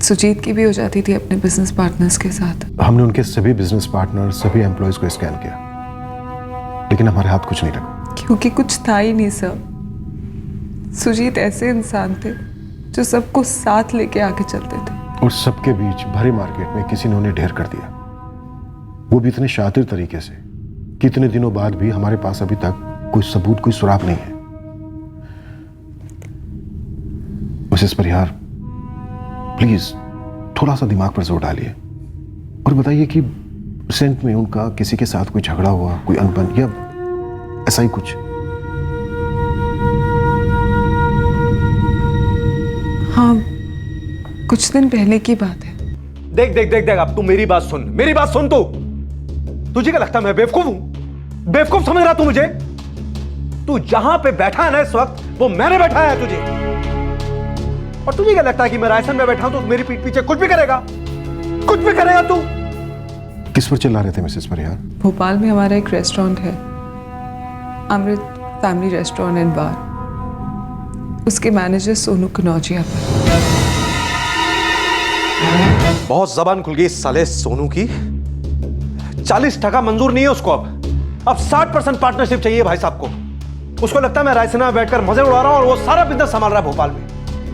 सुजीत की भी हो जाती थी अपने बिजनेस पार्टनर्स के साथ। हमने उनके सभी बिजनेस पार्टनर, सभी एम्प्लॉयज को स्कैन किया, लेकिन हमारे हाथ कुछ नहीं लगा। क्योंकि कुछ था ही नहीं सर। सुजीत ऐसे इंसान थे जो सबको साथ लेके आगे चलते थे, और सबके बीच भरे मार्केट में किसी ने उन्हें ढेर कर दिया, वो भी इतने शातिर तरीके से कि इतने दिनों बाद भी हमारे पास अभी तक कोई सबूत, कोई सुराग नहीं है। मिसेस परिहार, प्लीज थोड़ा सा दिमाग पर जोर डालिए और बताइए कि रिसेंट में उनका किसी के साथ कोई झगड़ा हुआ, कोई अनबन या ऐसा ही कुछ? हाँ, कुछ दिन पहले की बात है। देख देख देख देख, अब तू मेरी बात सुन, मेरी बात सुन। तुझे क्या लगता है मैं बेवकूफ हूं? बेवकूफ समझ रहा तू मुझे? तू जहां पे बैठा है ना इस वक्त, वो मैंने बैठाया है तुझे। और तुझे क्या लगता है कि मैं रायसन में बैठा हूं तो मेरी पीठ पीछे कुछ भी करेगा? कुछ भी करेगा तू? किस पर चिल्ला रहे थे मिसेस परिहार? भोपाल में हमारा एक रेस्टोरेंट है, अमृत फैमिली रेस्टोरेंट एंड बार। उसके मैनेजर सोनू कनौजिया पर बहुत जबान खुल गई इस साले सोनू की। 40% मंजूर नहीं है उसको, अब 60% पार्टनरशिप चाहिए भाई साहब को। उसको लगता है मैं रायसेना में बैठकर मजे उड़ा रहा हूं और वो सारा बिजनेस संभाल रहा है भोपाल में।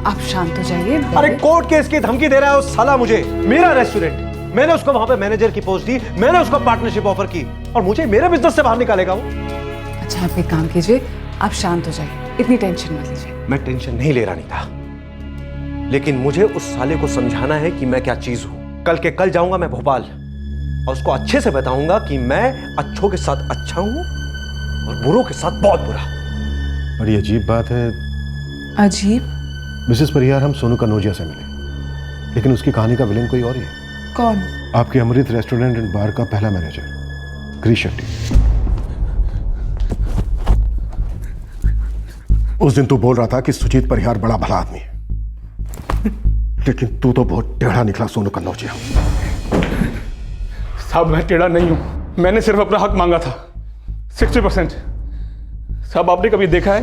आप शांत हो जाइए। अरे कोर्ट केस की धमकी दे रहा है उस साला मुझे। मेरा रेस्टोरेंट, मैंने उसको वहां पे मैनेजर की पोस्ट दी, मैंने उसको पार्टनरशिप ऑफर की, और मुझे मेरे बिजनेस से बाहर निकालेगा वो। अच्छा, आप एक काम कीजिए, आप शांत हो जाइए, इतनी टेंशन मत लीजिए। मैं टेंशन नहीं ले रहा नीता, लेकिन मुझे उस साले को समझाना है कि मैं क्या चीज हूं। कल के कल जाऊंगा मैं भोपाल और उसको अच्छे से बताऊंगा कि मैं अच्छों के साथ अच्छा हूं और बुरों के साथ बहुत बुरा। बड़ी अजीब बात है। अजीब? मिसेस परिहार, हम सोनू कनौजिया से मिले, लेकिन उसकी कहानी का विलेन कोई और ही है। कौन? आपके अमृत रेस्टोरेंट एंड बार का पहला मैनेजर गिरीश शेट्टी। उस दिन तू बोल रहा था कि सुजीत परिहार बड़ा भला आदमी है, लेकिन तू तो बहुत टेढ़ा निकला सोनू कनौजिया। साहब, मैं टेढ़ा नहीं हूं, मैंने सिर्फ अपना हक मांगा था 60%। साहब, आपने कभी देखा है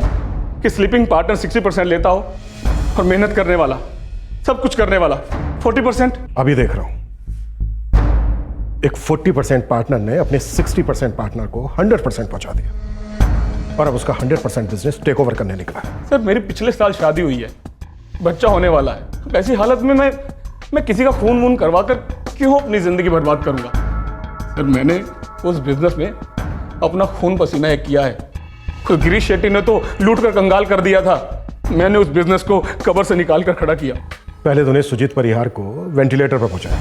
कि स्लीपिंग पार्टनर 60% लेता हो? और मेहनत करने वाला, सब कुछ करने वाला। 40%। अभी देख रहा हूं एक 40% पार्टनर ने अपने 60% पार्टनर को 100% पहुंचा दिया और अब उसका 100% बिजनेस टेक ओवर करने निकला। सर मेरी पिछले साल शादी हुई है, बच्चा होने वाला है। ऐसी हालत में मैं किसी का खून वून करवा कर क्यों अपनी जिंदगी बर्बाद करूंगा? सर मैंने उस बिजनेस में अपना खून पसीना एक किया है। तो गिरीश शेट्टी ने तो लूट कर कंगाल कर दिया था, मैंने उस बिजनेस को कब्र से निकाल कर खड़ा किया। पहले तूने सुजीत परिहार को वेंटिलेटर पर पहुंचाया,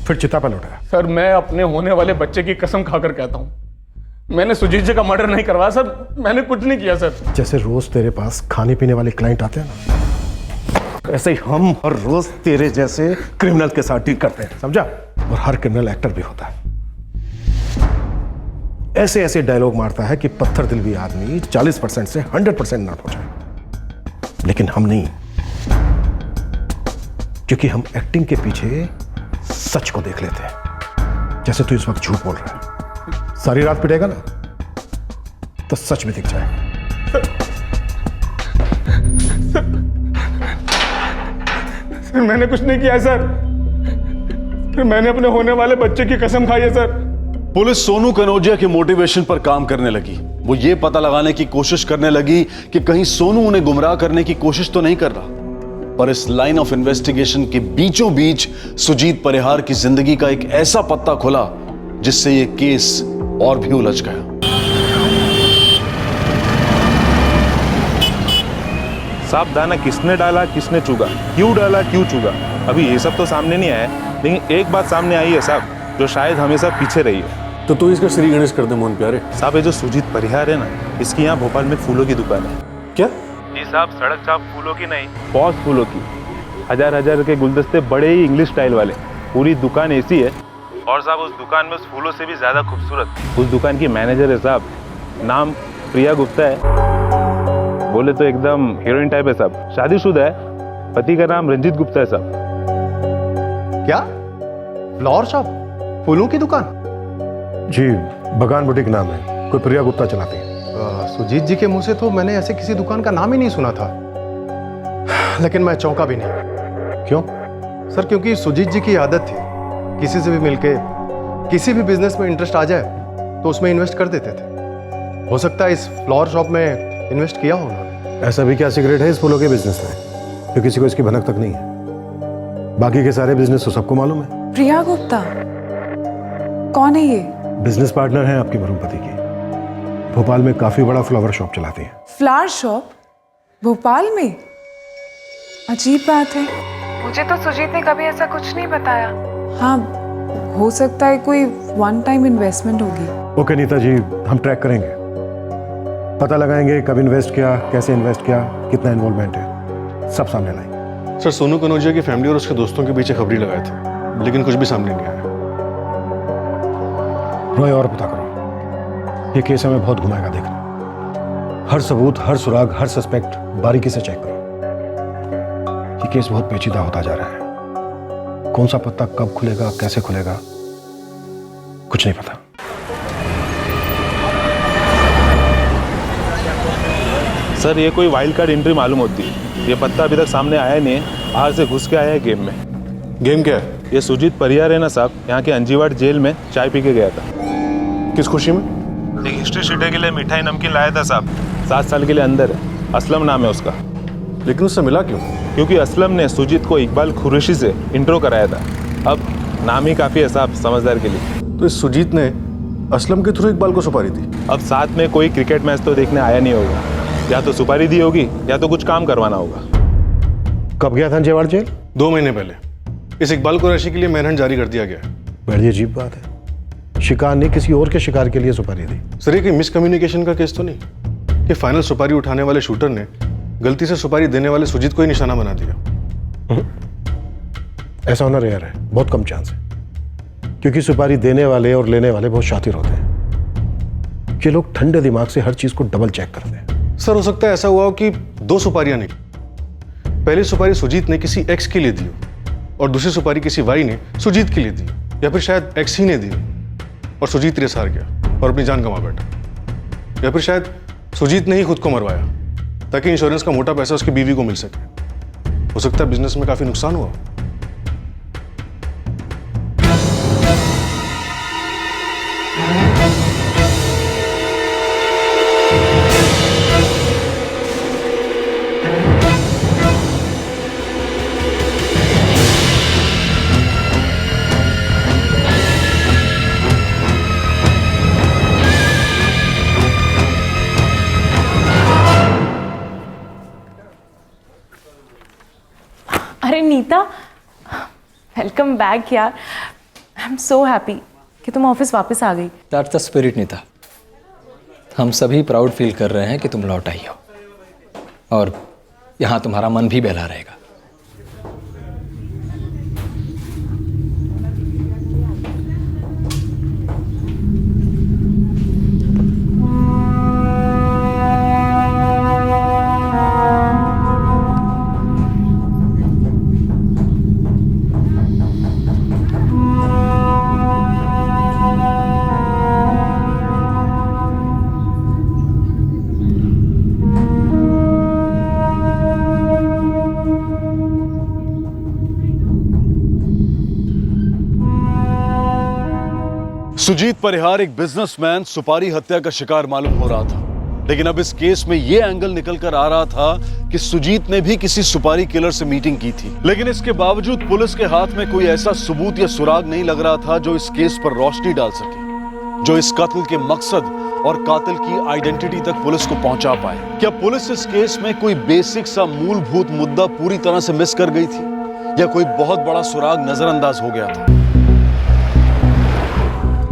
फिर चिता पर लौटाया। सर मैं अपने होने वाले बच्चे की कसम खाकर कहता हूँ, मैंने सुजीत जी का मर्डर नहीं करवाया सर, मैंने कुछ नहीं किया सर। जैसे रोज तेरे पास खाने पीने वाले क्लाइंट आते हैं ना, ऐसे ही हम हर रोज तेरे जैसे क्रिमिनल के साथ डील करते हैं, समझा? और हर क्रिमिनल एक्टर भी होता है। ऐसे ऐसे डायलॉग मारता है कि पत्थर दिल भी आदमी 40% से 100% ना पहुंचे, लेकिन हम नहीं, क्योंकि हम एक्टिंग के पीछे सच को देख लेते हैं। जैसे तू इस वक्त झूठ बोल रहा है, सारी रात पिटेगा ना तो सच भी दिख जाएगा। सर मैंने कुछ नहीं किया है सर, फिर मैंने अपने होने वाले बच्चे की कसम खाई है सर। पुलिस सोनू कनौजिया के मोटिवेशन पर काम करने लगी। वो ये पता लगाने की कोशिश करने लगी कि कहीं सोनू उन्हें गुमराह करने की कोशिश तो नहीं कर रहा। पर इस लाइन ऑफ इन्वेस्टिगेशन के बीचों बीच सुजीत परिहार की जिंदगी का एक ऐसा पत्ता खुला जिससे ये केस और भी उलझ गया। साफ दाना किसने डाला, किसने चुगा, क्यों डाला, क्यों चुगा, अभी ये सब तो सामने नहीं आया, लेकिन एक बात सामने आई है साहब, जो शायद हमेशा पीछे रही है। तो तू इसका श्री गणेश कर दे मोहन प्यारे। साहब ये जो सुजीत परिहार है ना, इसकी यहाँ भोपाल में फूलों की दुकान है। क्या? जी साहब, सड़क साहब फूलों की नहीं, पॉस फूलों की। हजार हजार के गुलदस्ते, बड़े ही इंग्लिश स्टाइल वाले, पूरी दुकान ऐसी है। और साहब उस दुकान में उस फूलों से भी ज्यादा खूबसूरत उस दुकान की मैनेजर है साहब, नाम प्रिया गुप्ता है। बोले तो एकदम हीरोइन टाइप है साहब, शादीशुदा है, पति का नाम रंजीत गुप्ता है साहब। क्या? फ्लावर शॉप, फूलों की दुकान? जी, बगान बुटीक नाम है, कोई प्रिया गुप्ता चलाती है। सुजीत जी के मुंह से तो मैंने ऐसे किसी दुकान का नाम ही नहीं सुना था, लेकिन मैं चौंका भी नहीं। क्यों? सर क्योंकि सुजीत जी की आदत थी, किसी से भी मिलके किसी भी बिजनेस में इंटरेस्ट आ जाए तो उसमें इन्वेस्ट कर देते थे। हो सकता है इस फ्लावर शॉप में इन्वेस्ट किया हो उन्होंने। ऐसा भी क्या सीक्रेट है इस फूलों के बिजनेस में जो किसी को इसकी भनक तक नहीं है? बाकी के सारे बिजनेस तो सबको मालूम है। प्रिया गुप्ता कौन है ये? बिजनेस पार्टनर है आपकी मरूम पति की, भोपाल में काफी बड़ा फ्लावर शॉप चलाती है। फ्लावर शॉप भोपाल में? अजीब बात है, मुझे तो सुजीत ने कभी ऐसा कुछ नहीं बताया। हाँ, हो सकता है कोई वन टाइम इन्वेस्टमेंट होगी। ओके नीता जी, हम ट्रैक करेंगे, पता लगाएंगे कब इन्वेस्ट किया, कैसे इन्वेस्ट किया, कितना इन्वॉल्वमेंट है, सब सामने लाएंगे। सर सोनू कनौजिया की फैमिली और उसके दोस्तों के पीछे खबरी लगाए थे, लेकिन कुछ भी सामने नहीं आया। रॉय और पता करो, ये केस हमें बहुत घुमाएगा, देखना। हर सबूत, हर सुराग, हर सस्पेक्ट बारीकी से चेक करो। ये केस बहुत पेचीदा होता जा रहा है, कौन सा पत्ता कब खुलेगा, कैसे खुलेगा, कुछ नहीं पता। सर ये कोई वाइल्ड कार्ड एंट्री मालूम होती है, ये पत्ता अभी तक सामने आया नहीं है, बाहर से घुस के आया है गेम में। गेम क्या है? ये सुजीत परिहार है ना साहब, यहाँ के अंजीवाड़ जेल में चाय पी के गया था। किस खुशी में? एक हिस्ट्री शीटे के लिए मिठाई नमकीन लाया था साहब, 7 साल के लिए अंदर है, असलम नाम है उसका। लेकिन उससे मिला क्यों? क्योंकि असलम ने सुजीत को इकबाल कुरैशी से इंट्रो कराया था। अब नाम ही काफी है साहब समझदार के लिए। तो इस सुजीत ने असलम के थ्रू इकबाल को सुपारी दी? अब साथ में कोई क्रिकेट मैच तो देखने आया नहीं होगा, या तो सुपारी दी होगी या तो कुछ काम करवाना होगा। कब गया था अंजेवाड़ जेल? 2 महीने पहले। इस इकबाल कुरैशी के लिए मैनहंट जारी कर दिया गया। बड़ी अजीब बात है, शिकार ने किसी और के शिकार के लिए सुपारी दी। सर ये कोई मिसकम्युनिकेशन का केस तो नहीं कि फाइनल सुपारी उठाने वाले शूटर ने गलती से सुपारी देने वाले सुजीत को ही निशाना बना दिया? ऐसा होना रेयर है, बहुत कम चांस है, क्योंकि सुपारी देने वाले और लेने वाले बहुत शातिर होते हैं। ये लोग ठंडे दिमाग से हर चीज को डबल चेक करते हैं। सर हो सकता है ऐसा हुआ हो कि 2 सुपारियां निकली, पहली सुपारी सुजीत ने किसी एक्स के लिए दी और दूसरी सुपारी किसी वाई ने सुजीत के लिए दी, या फिर शायद एक्स ही ने दी और सुजीत रेस हार गया और अपनी जान गंवा बैठा, या फिर शायद सुजीत ने ही खुद को मरवाया ताकि इंश्योरेंस का मोटा पैसा उसकी बीवी को मिल सके। हो सकता है बिजनेस में काफी नुकसान हुआ। अरे नीता, वेलकम बैक यार। आई एम सो हैप्पी कि तुम ऑफिस वापस आ गई। That's the spirit Nita. हम सभी प्राउड फील कर रहे हैं कि तुम लौट आई हो और यहाँ तुम्हारा मन भी बहला रहेगा। सुजीत परिहार एक बिजनेसमैन सुपारी हत्या का शिकार मालूम हो रहा था, लेकिन अब इस केस में यह एंगल निकल कर आ रहा था कि सुजीत ने भी किसी सुपारी किलर से मीटिंग की थी। लेकिन इसके बावजूद पुलिस के हाथ में कोई ऐसा सबूत या सुराग नहीं लग रहा था जो इस केस पर रोशनी डाल सके, जो इस कत्ल के मकसद और कातिल की आइडेंटिटी तक पुलिस को पहुंचा पाए। क्या पुलिस इस केस में कोई बेसिक सा मूलभूत मुद्दा पूरी तरह से मिस कर गई थी, या कोई बहुत बड़ा सुराग नजरअंदाज हो गया था?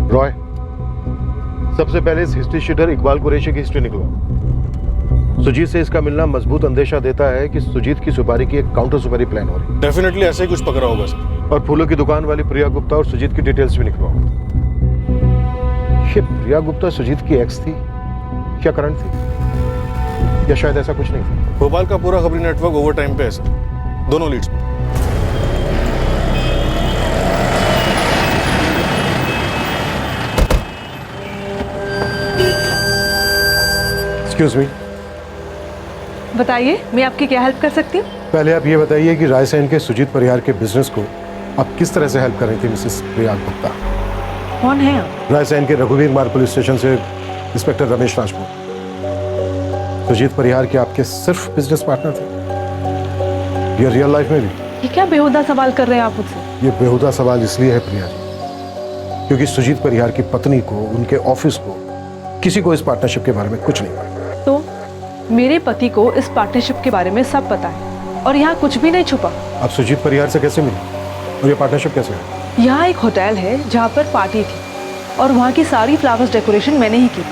रॉय, सबसे पहले इस हिस्ट्री शीटर इकबाल कुरैशी की हिस्ट्री निकलो। सुजीत से इसका मिलना मजबूत अंदेशा देता है कि सुजीत की सुपारी की एक काउंटर सुपारी प्लान हो रही है। डेफिनेटली ऐसे ही कुछ पकड़ा होगा सर। और फूलों की दुकान वाली प्रिया गुप्ता और सुजीत की डिटेल्स भी निकलवाओ। ये प्रिया गुप्ता सुजीत की एक्स थी या करंट थी, या शायद ऐसा कुछ नहीं था? भोपाल का पूरा खबरी नेटवर्क ओवर टाइम पे है सर, दोनों लीड्स पे। एक्सक्यूज मी, बताइए मैं आपकी क्या हेल्प कर सकती हूँ? पहले आप ये बताइए कि रायसेन के सुजीत परिहार के बिजनेस को आप किस तरह से हेल्प कर रही थी मिसेस प्रिया गुप्ता? कौन है आप? रायसेन के रघुवीर मार्ग पुलिस स्टेशन से इंस्पेक्टर रमेश राजपूत। सुजीत परिहार के आपके सिर्फ बिजनेस पार्टनर थे या रियल लाइफ में भी? ये क्या बेहुदा सवाल कर रहे हैं आप मुझसे? ये बेहुदा सवाल इसलिए है प्रिया जी, क्योंकि सुजीत परिहार की पत्नी को, उनके ऑफिस को, किसी को इस पार्टनरशिप के बारे में कुछ नहीं पता। तो मेरे पति को इस पार्टनरशिप के बारे में सब पता है और यहाँ कुछ भी नहीं छुपा। आप सुजीत परिहार से कैसे मिले और ये पार्टनरशिप कैसे है? यहाँ एक होटल है जहाँ पर पार्टी थी और वहाँ की सारी फ्लावर्स डेकोरेशन मैंने ही की।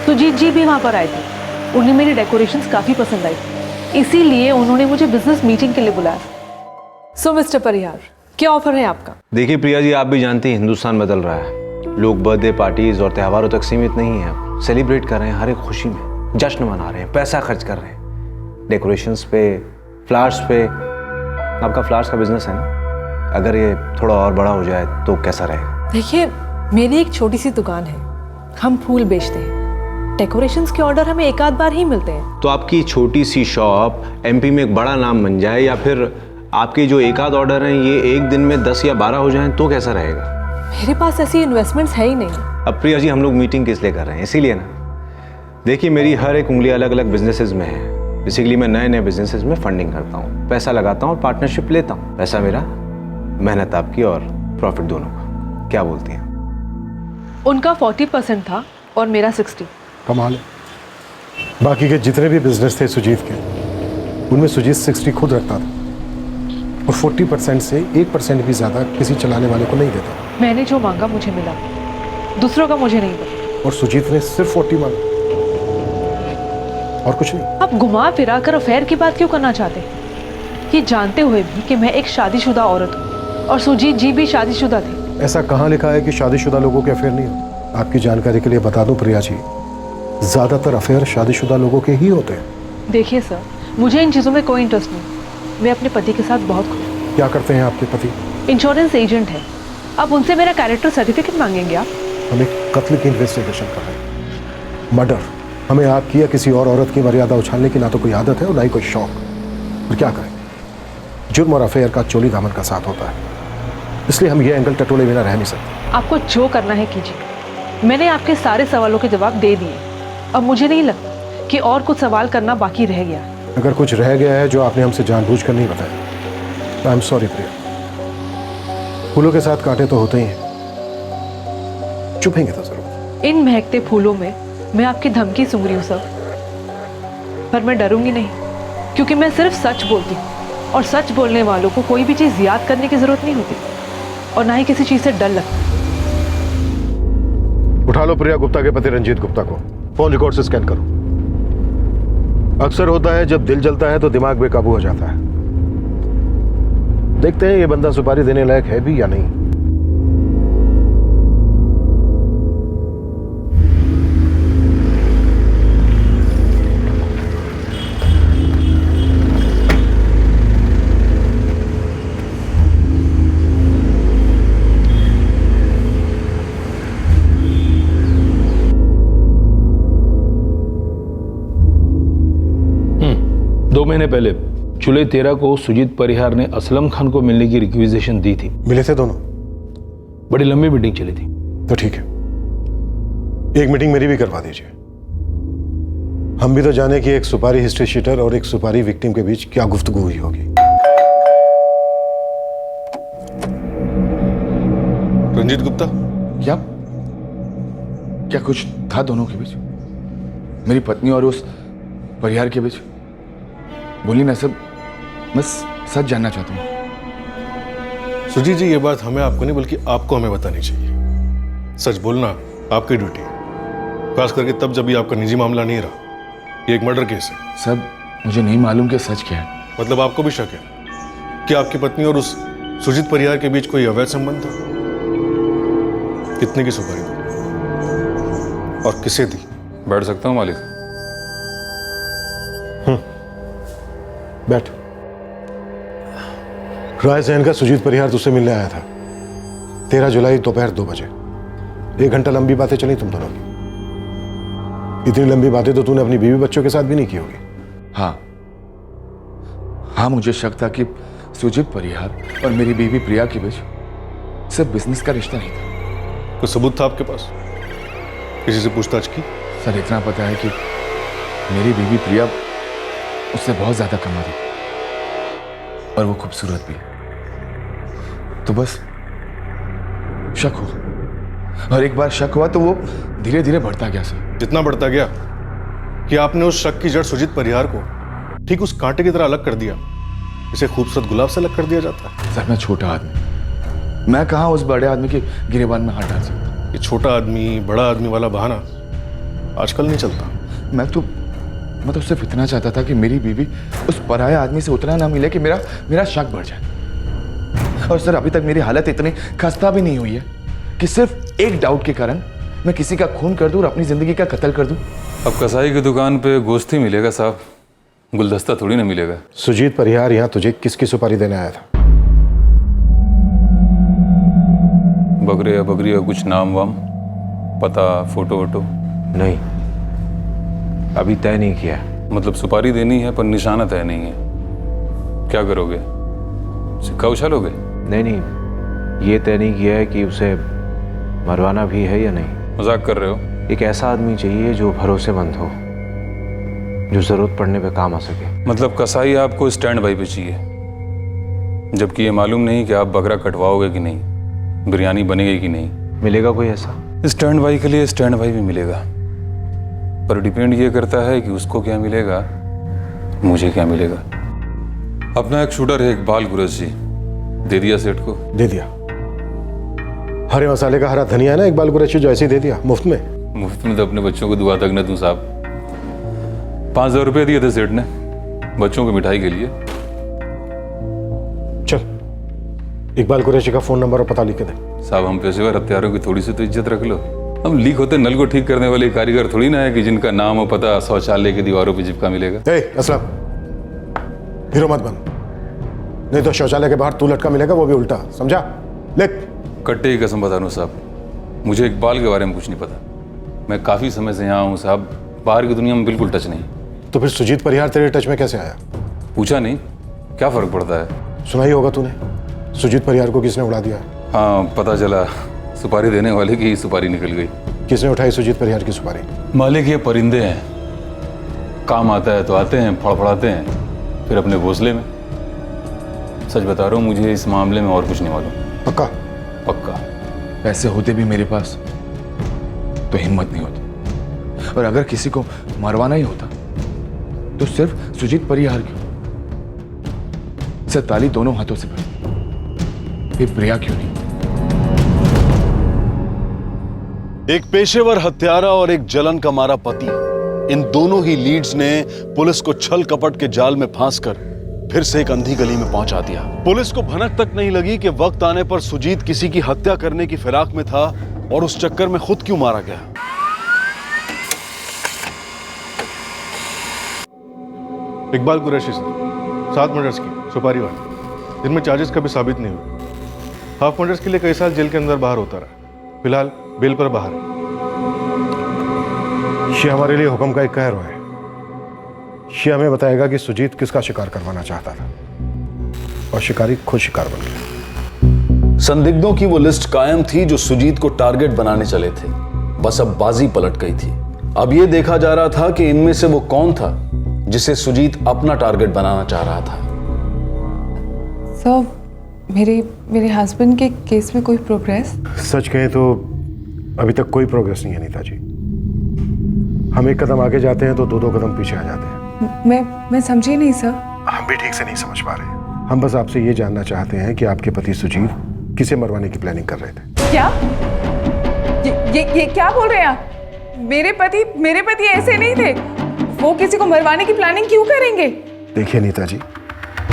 सुजीत जी भी वहाँ पर आए थे, उन्हें मेरी डेकोरेशंस काफ़ी पसंद आई, इसीलिए उन्होंने मुझे बिजनेस मीटिंग के लिए बुलाया। सो मिस्टर परिहार, क्या ऑफर है आपका? देखिए प्रिया जी, आप भी जानती हैं हिंदुस्तान बदल रहा है। लोग बर्थडे पार्टीज और त्योहारों तक सीमित नहीं हैं, सेलिब्रेट कर रहे हैं, हर एक खुशी में जश्न मना रहे हैं, पैसा खर्च कर रहे हैं डेकोरेशंस पे, फ्लावर्स पे। आपका फ्लावर्स का बिजनेस है ना, अगर ये थोड़ा और बड़ा हो जाए तो कैसा रहेगा? देखिए, मेरी एक छोटी सी दुकान है, हम फूल बेचते हैं, डेकोरेशंस के ऑर्डर हमें एक आध बार ही मिलते हैं। तो आपकी छोटी सी शॉप एमपी में एक बड़ा नाम बन जाए, या फिर आपके जो एक आध ऑर्डर हैं ये एक दिन में 10 या 12 हो जाएं तो कैसा रहेगा? मेरे पास ऐसी इन्वेस्टमेंट्स है ही नहीं। अब प्रिया जी, हम लोग मीटिंग किस लिए कर रहे हैं? इसीलिए ना। देखिए, मेरी हर एक उंगली अलग अलग बिजनेसेस में है। बेसिकली मैं नए नए बिजनेसेस में फंडिंग करता हूँ, पैसा लगाता हूँ और पार्टनरशिप लेता हूँ। पैसा मेरा, मेहनत आपकी और प्रॉफिट दोनों का। क्या बोलती हैं? उनका 40% था और मेरा 60। कमाल है। बाकी के जितने भी बिजनेस थे सुजीत के, उनमें सुजीत 60 खुद रखता था और 40% से 1% भी ज्यादा किसी चलाने वाले को नहीं देता। मैंने जो मांगा मुझे मिला, दूसरों का मुझे नहीं पता। और सुजीत ने सिर्फ 40 मांगा और कुछ नहीं। आप घुमा फिरा कर अफेयर की बात क्यों करना चाहते हैं? ये जानते हुए भी कि मैं एक शादीशुदा औरत हूँ और सुजीत जी भी शादीशुदा थे। ऐसा कहाँ लिखा है कि शादीशुदा लोगों के अफेयर नहीं होते? आपकी जानकारी के लिए बता दूं प्रिया जी, ज्यादातर अफेयर शादीशुदा लोगों के ही होते हैं। देखिए सर, मुझे इन चीज़ों में कोई इंटरेस्ट नहीं। मैं अपने पति के साथ बहुत खुश हूँ। क्या करते हैं आपके पति? इंश्योरेंस एजेंट है। अब उनसे मेरा कैरेक्टर सर्टिफिकेट मांगेंगे आप? हम एक कत्ल की इन्वेस्टिगेशन कर रहे हैं, मर्डर। हमें आपकी या किसी और औरत की मर्यादा उछालने की ना तो कोई आदत है और ना ही कोई शौक। और क्या करें, जुर्म और अफेयर का चोली दामन का साथ होता है, इसलिए हम ये एंगल टटोले बिना रह नहीं सकते। आपको जो करना है कीजिए। मैंने आपके सारे सवालों के जवाब दे दिए। अब मुझे नहीं लगता कि और कुछ सवाल करना बाकी रह गया। अगर कुछ रह गया है जो आपने हमसे जानबूझकर नहीं बताया, तो आई एम सॉरी प्रिया। फूलों के साथ कांटे तो होते ही हैं, चुभेंगे तो जरूर। इन महकते फूलों में मैं आपकी धमकी सूंघ रही हूँ सब, पर मैं डरूंगी नहीं, क्योंकि मैं सिर्फ सच बोलती हूँ और सच बोलने वालों को कोई भी चीज़ याद करने की जरूरत नहीं होती और ना ही किसी चीज़ से डर लगता। उठा लो प्रिया गुप्ता के पति रंजीत गुप्ता को, फोन रिकॉर्ड से स्कैन करो। अक्सर होता है जब दिल जलता है तो दिमाग बेकाबू हो जाता है। देखते हैं ये बंदा सुपारी देने लायक है भी या नहीं। दो महीने पहले जुलाई 13 को सुजीत परिहार ने असलम खान को मिलने की रिक्वेजिशन दी थी। मिले थे दोनों? बड़ी लंबी मीटिंग चली थी। तो ठीक है, एक मीटिंग मेरी भी करवा दीजिए। हम भी तो जाने कि एक सुपारी हिस्ट्री शीटर और एक सुपारी विक्टिम के बीच क्या गुफ्तगू हुई होगी। रंजीत गुप्ता, क्या कुछ था दोनों के बीच? मेरी पत्नी और उस परिहार के बीच? बोली ना सब, मैं सच जानना चाहता हूँ। सुजीत जी, ये बात हमें आपको नहीं बल्कि आपको हमें बतानी चाहिए। सच बोलना आपकी ड्यूटी है, खास करके तब जब ये आपका निजी मामला नहीं रहा। ये एक मर्डर केस है। सब मुझे नहीं मालूम कि सच क्या है। मतलब आपको भी शक है कि आपकी पत्नी और उस सुजीत परिहार के बीच कोई अवैध संबंध था? कितने की सुपारी दी और किसे दी? बैठ सकता हूँ मालिक? बैठ। रायसेन का सुजीत परिहार तुझसे मिलने आया था 13 जुलाई दोपहर 2 बजे। 1 घंटा लंबी बातें चली तुम दोनों की। इतनी लंबी बातें तो तूने अपनी बीवी बच्चों के साथ भी नहीं की होगी। हाँ, मुझे शक था कि सुजीत परिहार और मेरी बीवी प्रिया के बीच सिर्फ बिजनेस का रिश्ता नहीं था। कोई सबूत था आपके पास? किसी से पूछताछ की? सर, इतना पता है कि मेरी बीवी प्रिया उससे बहुत ज्यादा कमा रही और वो खूबसूरत भी। तो बस शक हुआ, और एक बार शक हुआ तो वो धीरे धीरे बढ़ता गया सर। जितना बढ़ता गया कि आपने उस शक की जड़ सुजीत परिहार को ठीक उस कांटे की तरह अलग कर दिया, इसे खूबसूरत गुलाब से अलग कर दिया जाता है। सर, मैं छोटा आदमी, मैं कहाँ उस बड़े आदमी के गिरेबान में हाथ डाल सकता। ये छोटा आदमी बड़ा आदमी वाला बहाना आजकल नहीं चलता। मैं तो सिर्फ इतना चाहता था कि मेरी बीवी उस पराये आदमी से उतना ना मिले कि मेरा शक बढ़ जाए। और सर, अभी तक मेरी हालत इतनी खस्ता भी नहीं हुई है कि सिर्फ एक डाउट के कारण मैं किसी का खून कर दूं और अपनी जिंदगी का कत्ल कर दूं। अब कसाई की दुकान पे गोश्त ही मिलेगा साहब, गुलदस्ता थोड़ी ना मिलेगा। सुजीत परिहार यहाँ तुझे किसकी सुपारी देने आया था? बकरे या बकरी का कुछ नाम वाम पता, फोटो वोटो? नहीं, अभी तय नहीं किया। मतलब सुपारी देनी है पर निशाना तय नहीं है। क्या करोगे, सिक्का उछालोगे? नहीं, ये तय नहीं किया है कि उसे मरवाना भी है या नहीं। मजाक कर रहे हो? एक ऐसा आदमी चाहिए जो भरोसेमंद हो, जो जरूरत पड़ने पे काम आ सके। मतलब कसाई आपको स्टैंड बाई पे चाहिए, जबकि ये मालूम नहीं कि आप बकरा कटवाओगे कि नहीं, बिरयानी बनेगी कि नहीं। मिलेगा कोई ऐसा? स्टैंड बाई के लिए स्टैंड बाई भी मिलेगा, पर डिपेंड ये करता है कि उसको क्या मिलेगा, मुझे क्या मिलेगा। अपना एक शूटर है इकबाल गुरज जी, दे दिया सेठ को? दे दिया। हरे मसाले का हरा धनिया है ना इकबाल गुरज, जो ऐसे ही दे दिया मुफ्त में। मुफ्त में तो अपने बच्चों को दुआ तक न दूं साहब। 5,000 रुपये दिए थे सेठ ने बच्चों को मिठाई के लिए। चल, इकबाल कुरैशी का फोन नंबर और पता लिख के दे। साहब, हम पेशेवर हत्यारों की थोड़ी सी तो इज्जत रख लो। हम लीक होते नल को ठीक करने वाले कारीगर थोड़ी ना है कि जिनका नाम और पता शौचालय की दीवारों पे चिपका मिलेगा। असलम, हीरो मत बन, नहीं तो शौचालय के बाहर तू लटका मिलेगा, वो भी उल्टा, समझा? लिख। कट्टे की कसम बता दूं साहब, मुझे इकबाल के बारे में कुछ नहीं पता। मैं काफी समय से यहाँ हूँ साहब, बाहर की दुनिया में बिल्कुल टच नहीं। तो फिर सुजीत परिहार तेरे टच में कैसे आया? पूछा नहीं, क्या फर्क पड़ता है? सुना ही होगा तूने, सुजीत परिहार को किसने उड़ा दिया? हाँ पता चला, सुपारी देने वाले की सुपारी निकल गई। किसने उठाई सुजीत परिहार की सुपारी? मालिक ये परिंदे हैं, काम आता है तो आते हैं, फड़फड़ाते हैं, फिर अपने घोंसले में। सच बता रहा हूँ, मुझे इस मामले में और कुछ नहीं मालूम। पक्का? पक्का। पैसे होते भी मेरे पास तो हिम्मत नहीं होती, और अगर किसी को मरवाना ही होता तो सिर्फ सुजीत परिहार क्यों, सिर्फ ताली दोनों हाथों से बजती, फिर प्रिया क्यों नहीं? एक पेशेवर हत्यारा और एक जलन का मारा पति, इन दोनों ही लीड्स ने पुलिस को छल कपट के जाल में फांसकर फिर से एक अंधी गली में पहुंचा दिया। पुलिस को भनक तक नहीं लगी कि वक्त आने पर सुजीत किसी की हत्या करने की फिराक में था और उस चक्कर में खुद क्यों मारा गया। इकबाल कुरैशी से 7 मर्डर्स की सुपारी वाली, जिनमें चार्जेस कभी साबित नहीं हुए। हाफ मर्डर्स के लिए कई साल जेल के अंदर बाहर होता रहा, फिलहाल बेल पर बाहर है। ये हमारे लिए हुक्म का एक कहर है। ये हमें बताएगा कि सुजीत किसका शिकार करवाना चाहता था, और शिकारी खुद शिकार बन गया। संदिग्धों की वो लिस्ट कायम थी जो सुजीत को टारगेट बनाने चले थे, बस अब बाजी पलट गई थी। अब ये देखा जा रहा था कि इनमें से वो कौन था जिसे सुजीत अपना टारगेट बनाना चाह रहा था। सर, मेरे हस्बैंड के केस में कोई प्रोग्रेस? सच कहें तो अभी तक कोई प्रोग्रेस नहीं है नीता जी। हम एक कदम आगे जाते हैं तो 2-2 कदम पीछे आ जाते हैं। मैं समझी नहीं सर। हम भी ठीक से नहीं समझ पा रहे। हम बस आपसे ये जानना चाहते हैं कि आपके पति सुजीत किसे मरवाने की प्लानिंग कर रहे थे। क्या? ये क्या बोल रहे हैं आप? मेरे पति ऐसे नहीं थे। वो किसी को मरवाने की प्लानिंग क्यों करेंगे? देखिए नीता जी,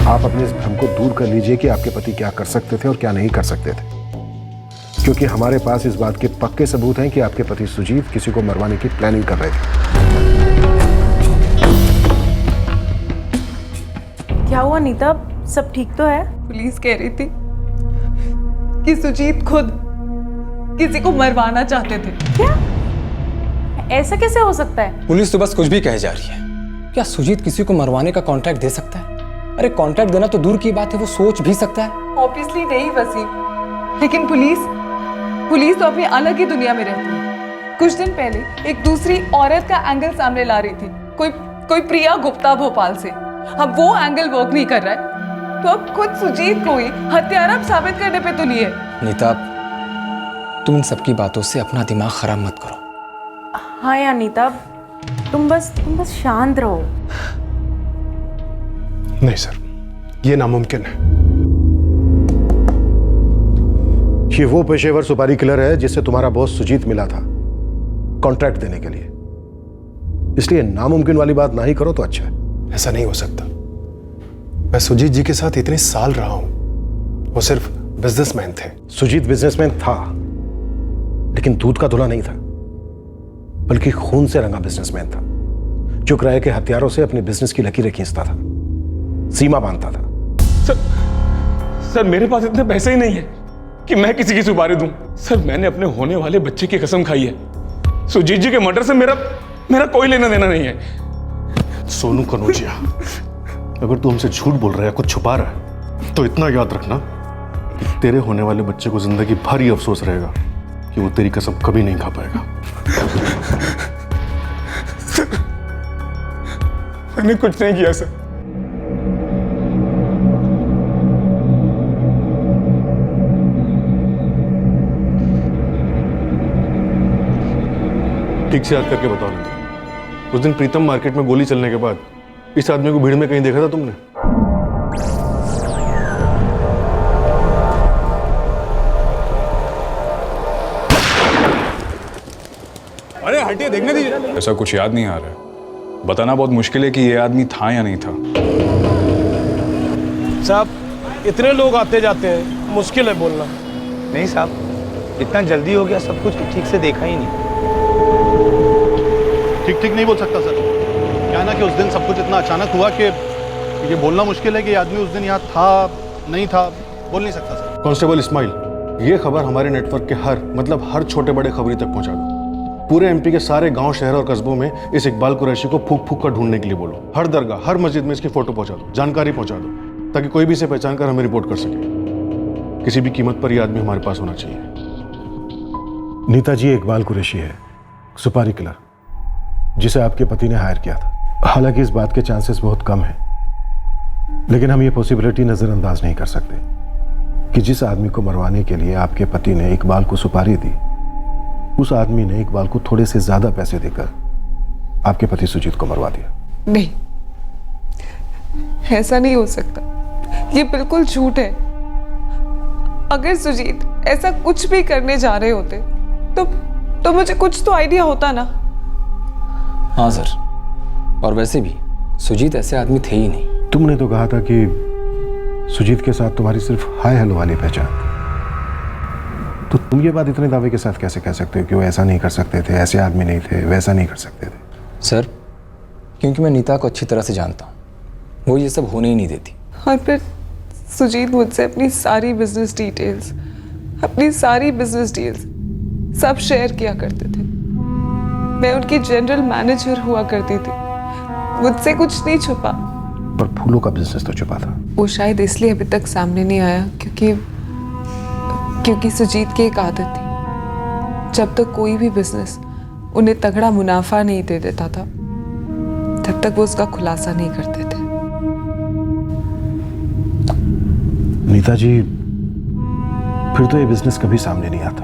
आप अपने इस भ्रम को दूर कर लीजिए कि आपके पति क्या कर सकते थे और क्या नहीं कर सकते थे, क्योंकि हमारे पास इस बात के पक्के सबूत हैं कि आपके पति सुजीत किसी को मरवाने की प्लानिंग कर रहे थे। क्या हुआ नीता, सब ठीक तो है? पुलिस कह रही थी कि सुजीत खुद किसी को मरवाना चाहते थे। क्या? ऐसा कैसे हो सकता है? पुलिस तो बस कुछ भी कहे जा रही है। क्या सुजीत किसी को मरवाने का कॉन्ट्रैक्ट दे सकता है? अरे कॉन्ट्रैक्ट देना तो दूर की बात है, वो सोच भी सकता है। ऑब्वियसली नहीं वसीम, लेकिन पुलिस तो अपनी अलग ही दुनिया में रहती है। कुछ दिन पहले एक दूसरी औरत का एंगल सामने ला रही थी, कोई प्रिया गुप्ता भोपाल से। अब वो एंगल वर्क नहीं कर रहा है तो अब खुद सुजीत को ही हत्यारा साबित करने पे तुली है। नीता, तुम इन सबकी बातों से अपना दिमाग खराब मत करो। हाँ यार नीता, तुम बस शांत रहो। नहीं सर, ये नामुमकिन है। ये वो पेशेवर सुपारी किलर है जिससे तुम्हारा बॉस सुजीत मिला था कॉन्ट्रैक्ट देने के लिए, इसलिए नामुमकिन वाली बात ना ही करो तो अच्छा है। ऐसा नहीं हो सकता। मैं सुजीत जी के साथ इतने साल रहा हूं, वो सिर्फ बिजनेसमैन थे। सुजीत बिजनेसमैन था, लेकिन दूध का धुला नहीं था, बल्कि खून से रंगा बिजनेसमैन था, जो किराए के हथियारों से अपने बिजनेस की लकीरें खींचता था, सीमा बांधता था। सर मेरे पास इतने पैसे ही नहीं है कि मैं किसी की सुपारी दूं। सर मैंने अपने होने वाले बच्चे की कसम खाई है, सुजीत जी के मर्डर से मेरा कोई लेना देना नहीं है। सोनू कनौजिया, अगर तू हमसे झूठ बोल रहा है, कुछ छुपा रहा है, तो इतना याद रखना कि तेरे होने वाले बच्चे को जिंदगी भर ही अफसोस रहेगा कि वो तेरी कसम कभी नहीं खा पाएगा। मैंने कुछ नहीं किया सर। ठीक से याद करके बताओ नहीं। उस दिन प्रीतम मार्केट में गोली चलने के बाद इस आदमी को भीड़ में कहीं देखा था तुमने? अरे हटिए, देखने दीजिए। ऐसा कुछ याद नहीं आ रहा है। बताना बहुत मुश्किल है कि ये आदमी था या नहीं था। साहब, इतने लोग आते जाते हैं, मुश्किल है बोलना। नहीं साहब, इतना जल्दी हो गया सब कुछ, ठीक से देखा ही नहीं। ठीक नहीं बोल सकता सर। क्या ना कि उस दिन सब कुछ इतना अचानक हुआ कि ये बोलना मुश्किल है कि आदमी उस दिन यहाँ था नहीं था, बोल नहीं सकता सर। कांस्टेबल इस्माइल, ये खबर हमारे नेटवर्क के हर छोटे बड़े खबरी तक पहुंचा दो। पूरे एमपी के सारे गांव, शहर और कस्बों में इस इकबाल कुरैशी को फूक फूक कर ढूंढने के लिए बोलो। हर दरगाह, हर मस्जिद में इसकी फोटो पहुंचा दो, जानकारी पहुंचा दो। ताकि कोई भी इसे पहचान कर हमें रिपोर्ट कर सके। किसी भी कीमत पर यह आदमी हमारे पास होना चाहिए। नीता जी इकबाल कुरैशी है, सुपारी किलर, जिसे आपके पति ने हायर किया था। हालांकि इस बात के चांसेस बहुत कम हैं, लेकिन हम ये पॉसिबिलिटी नजरअंदाज नहीं कर सकते कि जिस आदमी को मरवाने के लिए आपके पति ने इकबाल को सुपारी दी, उस आदमी ने इकबाल को थोड़े से ज्यादा पैसे देकर आपके पति सुजीत को मरवा दिया। नहीं, ऐसा नहीं हो सकता, ये बिल्कुल झूठ है। अगर सुजीत ऐसा कुछ भी करने जा रहे होते तो मुझे कुछ तो आइडिया होता ना। हाँ सर, और वैसे भी सुजीत ऐसे आदमी थे ही नहीं। तुमने तो कहा था कि सुजीत के साथ तुम्हारी सिर्फ हाय हेलो वाली पहचान थी, तो तुम ये बात इतने दावे के साथ कैसे कह सकते हो कि वो ऐसा नहीं कर सकते थे, ऐसे आदमी नहीं थे, वैसा नहीं कर सकते थे? सर, क्योंकि मैं नीता को अच्छी तरह से जानता हूँ, वो ये सब होने ही नहीं देती। और फिर सुजीत मुझसे अपनी सारी बिजनेस डिटेल्स, अपनी सारी बिजनेस डील्स सब शेयर किया करते थे। मैं उनकी जनरल मैनेजर हुआ करती थी, मुझसे कुछ नहीं छुपा। पर फूलों का बिजनेस तो छुपा था। वो शायद इसलिए अभी तक सामने नहीं आया क्योंकि सुजीत की एक आदत थी, जब तक कोई भी बिजनेस उन्हें तगड़ा मुनाफा नहीं दे देता था, तब तक वो उसका खुलासा नहीं करते थे। नीता जी, फिर तो ये बिजनेस कभी सामने नहीं आता।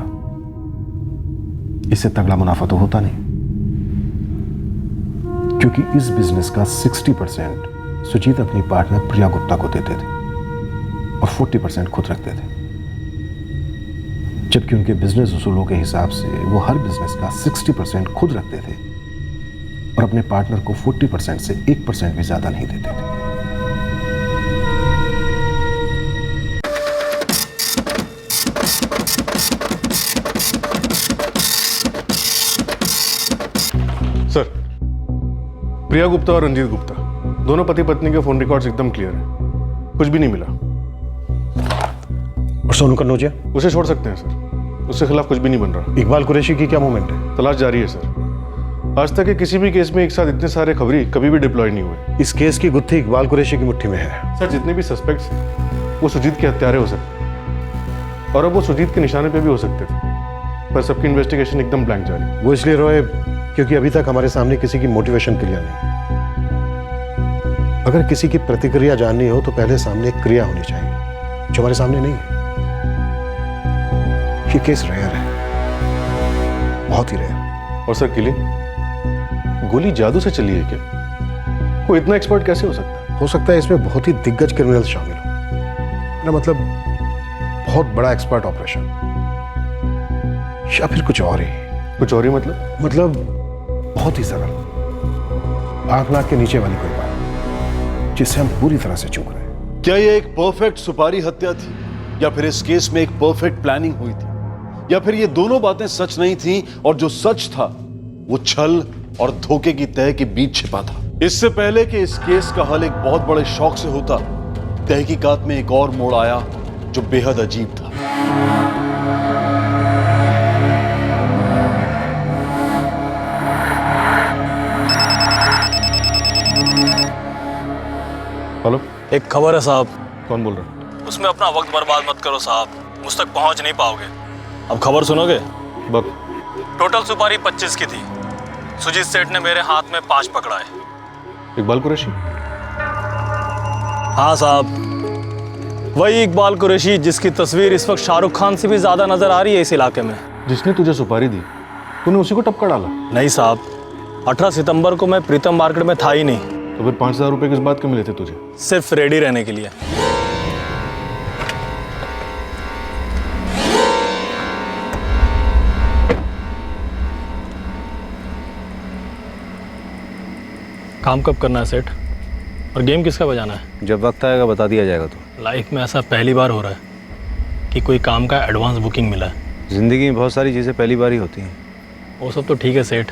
इससे तगड़ा मुनाफा तो होता नहीं, क्योंकि इस बिजनेस का 60% सुजीत अपनी पार्टनर प्रिया गुप्ता को देते थे और 40% खुद रखते थे, जबकि उनके बिजनेस उसूलों के हिसाब से वो हर बिजनेस का 60% खुद रखते थे और अपने पार्टनर को 40% से 1% भी ज्यादा नहीं देते थे। सर, प्रिया गुप्ता और रंजीत गुप्ता दोनों पति पत्नी के फोन रिकॉर्ड्स एकदम क्लियर है, कुछ भी नहीं मिला। और सोनू कन्नौजिया? उसे छोड़ सकते हैं सर, उसके खिलाफ कुछ भी नहीं बन रहा। इकबाल कुरैशी की क्या मूवमेंट है? तलाश जारी है सर। आज तक के किसी भी केस में एक साथ इतने सारे खबरी कभी भी डिप्लॉय नहीं हुए। इस केस की गुत्थी इकबाल कुरैशी की मुट्ठी में है। सर, जितने भी सस्पेक्ट्स हैं वो सुजीत के हत्यारे हो सकते हैं, और अब वो सुजीत के निशाने पे भी हो सकते थे, पर सबकी इन्वेस्टिगेशन एकदम ब्लैंक जा रही। वो इसलिए रोए क्योंकि अभी तक हमारे सामने किसी की मोटिवेशन क्लियर नहीं। अगर किसी की प्रतिक्रिया जाननी हो तो पहले सामने एक क्रिया होनी चाहिए, जो हमारे सामने नहीं है। ये केस रेयर है, बहुत ही रेयर। और सर, किलिंग गोली जादू से चली है क्या? वो इतना एक्सपर्ट कैसे हो सकता है? हो सकता है इसमें बहुत ही दिग्गज क्रिमिनल शामिल हो, ना मतलब बहुत बड़ा एक्सपर्ट ऑपरेशन, या फिर कुछ और ही। कुछ और ही मतलब बहुत ही सरल, आंख नाक के नीचे वाली कोई बात जिससे हम पूरी तरह से चूक रहे हैं। क्या ये एक परफेक्ट सुपारी हत्या थी, या फिर इस केस में एक परफेक्ट प्लानिंग हुई थी, या फिर ये दोनों बातें सच नहीं थी और जो सच था वो छल और धोखे की तह के बीच छिपा था? इससे पहले कि इस केस का हल एक बहुत बड़े शौक से होता, तहकीकात में एक और मोड़ आया जो बेहद अजीब था। हेलो, एक खबर है साहब। कौन बोल रहा है? उसमें अपना वक्त बर्बाद मत करो साहब, मुझ तक पहुंच नहीं पाओगे। अब खबर सुनोगे? बक। टोटल सुपारी 25 की थी, सुजीत सेठ ने मेरे हाथ में 5 पकड़ा है। इकबाल कुरैशी? हाँ साहब, वही इकबाल कुरैशी जिसकी तस्वीर इस वक्त शाहरुख खान से भी ज्यादा नजर आ रही है इस इलाके में। जिसने तुझे सुपारी दी, तूने उसी को टपका डाला? नहीं साहब, 18 सितंबर को मैं प्रीतम मार्केट में था ही नहीं। तो फिर 5,000 रुपए किस बात के मिले थे तुझे? सिर्फ रेडी रहने के लिए। काम कब करना है सेठ, और गेम किसका बजाना है? जब वक्त आएगा बता दिया जाएगा। तो लाइफ में ऐसा पहली बार हो रहा है कि कोई काम का एडवांस बुकिंग मिला है। जिंदगी में बहुत सारी चीज़ें पहली बार ही होती हैं। वो सब तो ठीक है सेठ,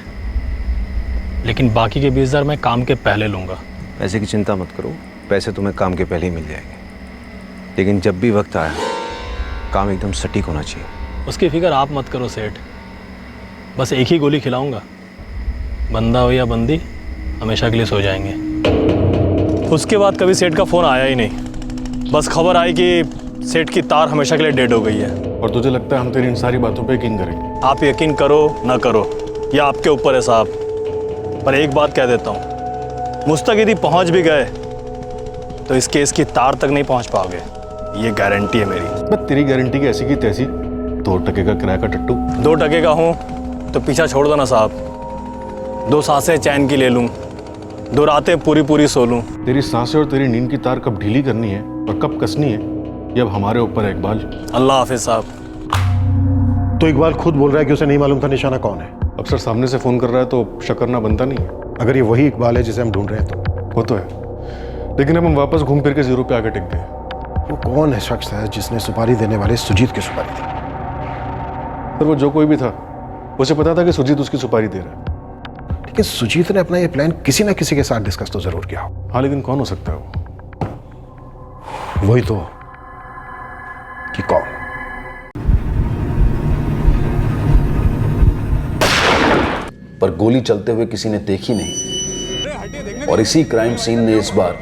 लेकिन बाकी के 20,000 मैं काम के पहले लूँगा। पैसे की चिंता मत करो, पैसे तुम्हें काम के पहले ही मिल जाएंगे, लेकिन जब भी वक्त आया काम एकदम सटीक होना चाहिए। उसकी फिक्र आप मत करो सेठ, बस एक ही गोली खिलाऊंगा, बंदा हो या बंदी हमेशा के लिए सो जाएंगे। उसके बाद कभी सेठ का फ़ोन आया ही नहीं। बस खबर आई कि सेठ की तार हमेशा के लिए डेड हो गई है। और तुझे लगता है हम तेरी इन सारी बातों पे यकीन करेंगे? आप यकीन करो ना करो, ये आपके ऊपर है साहब। पर एक बात कह देता हूँ, मुझ तक यदि पहुँच भी गए तो इस केस की तार तक नहीं पहुँच पाओगे, ये गारंटी है मेरी। बस तेरी गारंटी की ऐसी की तैसी, 2 टके का किराए का टट्टू। 2 टके का हूँ तो पीछा छोड़ दो ना साहब। 2 सांसें चैन की ले लूँ, 2 रातें पूरी सो लूँ। तेरी सांसें और तेरी नींद की तार कब ढीली करनी है और कब कसनी है, ये अब हमारे ऊपर है इकबाल। अल्लाह हाफिज साहब। तो इकबाल खुद बोल रहा है कि उसे नहीं मालूम था निशाना कौन है। अफसर सामने से फोन कर रहा है तो शक करना बनता नहीं है। अगर ये वही इकबाल है जिसे हम ढूंढ रहे हैं तो वो तो है, लेकिन अब हम वापस घूम फिर के जीरो पे आके टिक गए। वो कौन है शख्स है जिसने सुपारी देने वाले सुजीत की सुपारी दी? पर वो जो कोई भी था, उसे पता था कि सुजीत उसकी सुपारी दे रहा है। लेकिन सुजीत ने अपना ये प्लान किसी ना किसी के साथ डिस्कस तो जरूर किया हो। हाँ, लेकिन कौन हो सकता है वो? वही तो कि कौन? पर गोली चलते हुए किसी ने देखी नहीं, और इसी क्राइम सीन ने इस बार।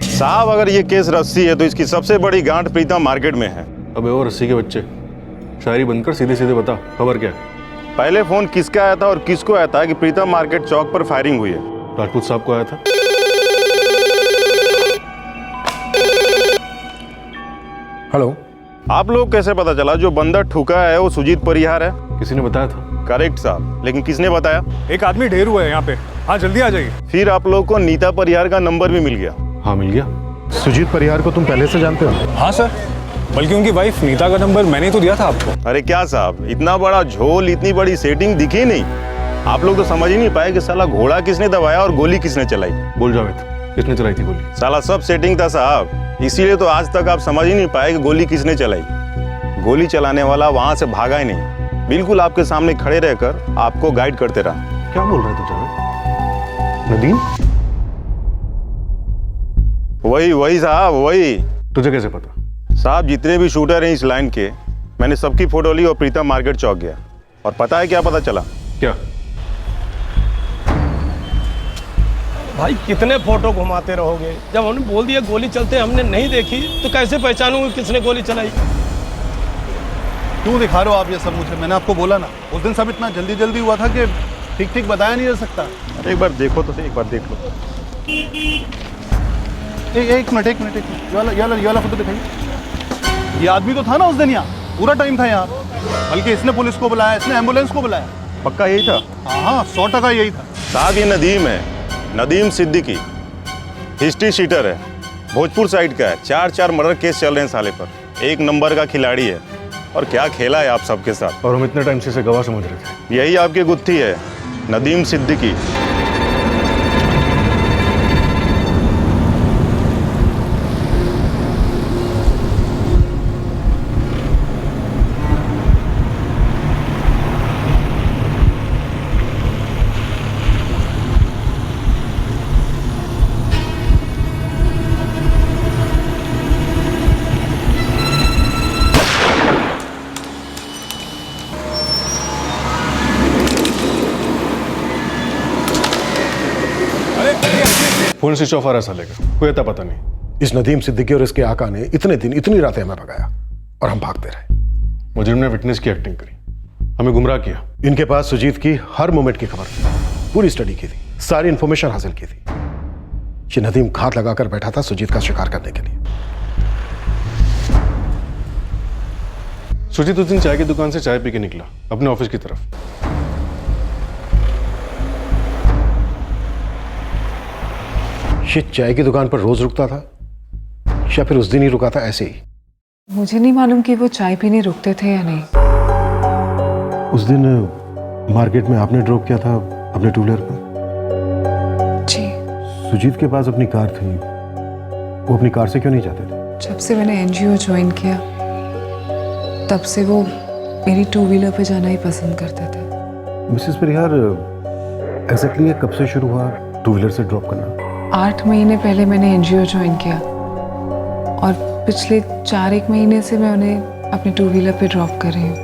साहब, अगर ये केस रस्सी है तो इसकी सबसे बड़ी गांठ प्रीतम मार्केट में है। अबे वो रस्सी के बच्चे, शायरी बनकर सीधे सीधे बता, खबर क्या है? पहले फोन किसका आया था और किसको आया था कि प्रीतम मार्केट चौक पर फायरिंग हुई है? राजपूत साहब को आया था। हेलो, आप लोग कैसे पता चला जो बंदा ठुका है वो सुजीत परिहार है? किसी ने बताया था। करेक्ट साहब, लेकिन किसने बताया? एक आदमी ढेर हुआ है यहाँ पे। हाँ, जल्दी आ जाइए। फिर आप लोग को नीता परिहार का नंबर भी मिल गया? हाँ, मिल गया। सुजीत परिहार को तुम पहले से जानते हो? हाँ सर, बल्कि उनकी वाइफ नीता का नंबर मैंने तो दिया था आपको। अरे क्या साहब, इतना बड़ा झोल, इतनी बड़ी सेटिंग दिखी नहीं। आप लोग तो समझ ही नहीं पाए कि साला घोड़ा किसने दबाया और गोली किसने चलाई। बोल जावेद, किसने चलाई थी गोली? साला सब सेटिंग था साहब, इसीलिए तो आज तक आप समझ ही नहीं पाए कि गोली किसने चलाई। गोली चलाने वाला वहां से भागा ही नहीं, बिल्कुल आपके सामने खड़े रहकर आपको गाइड करते रहा। क्या बोल रहे थे जावेद? नदीम? वही साहब, वही। तुझे कैसे पता? साहब, जितने भी शूटर हैं इस लाइन के, मैंने सबकी फोटो ली और प्रीतम मार्केट चौक गया। और पता है क्या पता चला? क्या? भाई कितने फोटो घुमाते रहोगे? जब हमने बोल दिया गोली चलते हमने नहीं देखी तो कैसे पहचानूंगा किसने गोली चलाई? क्यों दिखा रहे हो आप ये सब मुझे? मैंने आपको बोला ना, उस दिन सब इतना जल्दी हुआ था कि ठीक बताया नहीं जा सकता। एक बार देखो तो सही, एक बार देख लो। एक मिनट, ये वाला फोटो दिखाइए। ये आदमी तो था ना उस दिन यहाँ, पूरा टाइम था यहाँ। बल्कि इसने पुलिस को बुलाया, इसने एम्बुलेंस को बुलाया। पक्का यही था? हाँ, 100% यही था साहब। ये नदीम है, नदीम सिद्दीकी, हिस्ट्री शीटर है, भोजपुर साइड का है। 4 मर्डर केस चल रहे हैं साले पर। 1 नंबर का खिलाड़ी है। और क्या खेला है आप सबके साथ। और हम इतने टाइम से इसे गवाह समझ रहे थे। यही आपकी गुत्थी है, Nadeem Siddiqui. Phone switch off आ रहा साले का, कोई आता पता नहीं। इस नदीम सिद्दीकी और इसके आका ने इतने दिन इतनी रातें हमें भगाया और हम भागते रहे। मुजरिम ने विटनेस की एक्टिंग करी, हमें गुमराह किया। इनके पास सुजीत की हर मोमेंट की खबर थी, पूरी स्टडी की थी, सारी इंफॉर्मेशन हासिल की थी। ये नदीम घात लगाकर बैठा था सुजीत का शिकार करने के लिए। सुजीत उस दिन चाय की दुकान से चाय पी के निकला अपने ऑफिस की तरफ। ये चाय की दुकान पर रोज रुकता था या फिर उस दिन ही रुका था ऐसे ही? मुझे नहीं मालूम कि वो चाय पीने रुकते थे या नहीं। उस दिन मार्केट में आपने ड्रॉप किया था अपने टू व्हीलर पर? जी। सुजीत के पास अपनी कार थी, वो अपनी कार से क्यों नहीं जाते थे? जब से मैंने एनजीओ ज्वाइन किया तब से वो मेरी टू व्हीलर पे जाना ही पसंद करते थे। मिसेस परिहार, एग्जैक्टली ये कब से शुरू हुआ टू व्हीलर से ड्रॉप करना? 8 महीने पहले मैंने एनजीओ ज्वाइन किया और पिछले 4-1 महीने से मैं उन्हें अपने टू व्हीलर पे ड्रॉप कर रही हूँ।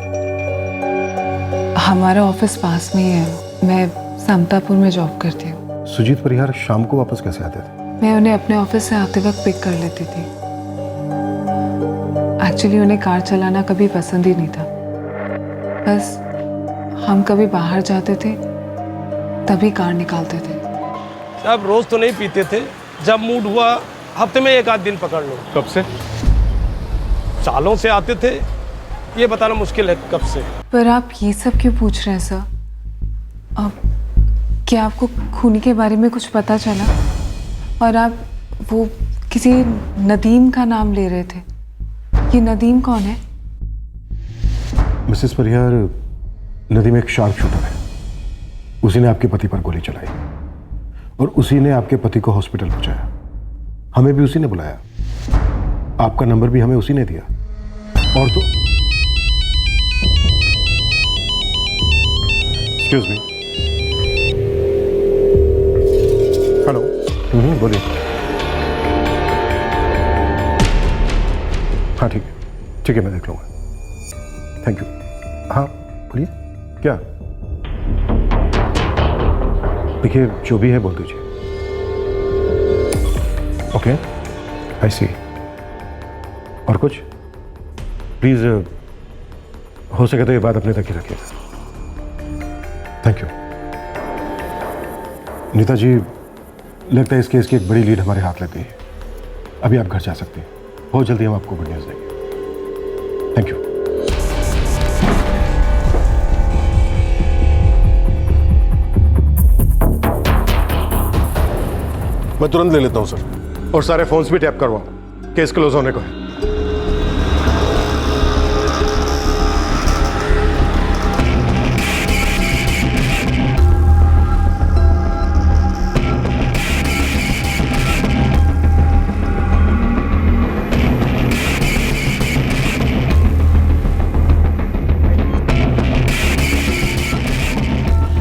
हमारा ऑफिस पास में ही है, मैं समतापुर में जॉब करती हूँ। सुजीत परिहार शाम को वापस कैसे आते थे? मैं उन्हें अपने ऑफिस से आते वक्त पिक कर लेती थी। एक्चुअली उन्हें कार चलाना कभी पसंद ही नहीं था। बस हम कभी बाहर जाते थे तभी कार निकालते थे। साहब रोज तो नहीं पीते थे, जब मूड हुआ हफ्ते में एक आध दिन पकड़ लो। कब से? सालों से आते थे, ये बताना मुश्किल है कब से। पर आप ये सब क्यों पूछ रहे हैं सर? अब क्या आपको खूनी के बारे में कुछ पता चला? और आप वो किसी नदीम का नाम ले रहे थे, ये नदीम कौन है? मिसेस परिहार, नदीम एक शार्प शूटर है। उसी ने आपके पति पर गोली चलाई और उसी ने आपके पति को हॉस्पिटल पहुंचाया। हमें भी उसी ने बुलाया, आपका नंबर भी हमें उसी ने दिया। और तो एक्सक्यूज मी। हेलो। बोलिए। हाँ ठीक है मैं देख लूँगा। Thank you. हाँ बोलिए। क्या? देखिए जो भी है बोल दीजिए। ओके आई सी। और कुछ प्लीज़ हो सके तो ये बात अपने तक ही रखिएगा। Thank you. नीता जी, लगता है इस केस की एक बड़ी लीड हमारे हाथ लग गई है। अभी आप घर जा सकते हैं, बहुत जल्दी हम आपको गुड न्यूज़ देंगे। Thank you. मैं तुरंत ले लेता हूं सर। और सारे फोन्स भी टैप करवाओ, केस क्लोज होने को है।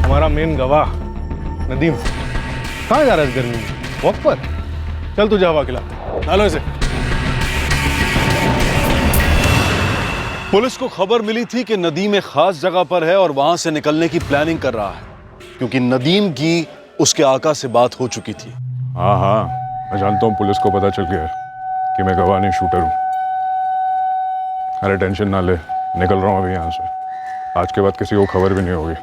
हमारा मेन गवाह नदीम कहाँ जा रहा है इस गर्मी में? वॉक पर? चल तुझे हवा खिला। डालो इसे। पुलिस को खबर मिली थी कि नदीम एक खास जगह पर है और वहां से निकलने की प्लानिंग कर रहा है, क्योंकि नदीम की उसके आका से बात हो चुकी थी। हाँ मैं जानता हूँ, पुलिस को पता चल गया कि मैं गवाह नहीं शूटर हूँ। अरे टेंशन ना ले, निकल रहा हूँ अभी यहाँ से। आज के बाद किसी को खबर भी नहीं होगी।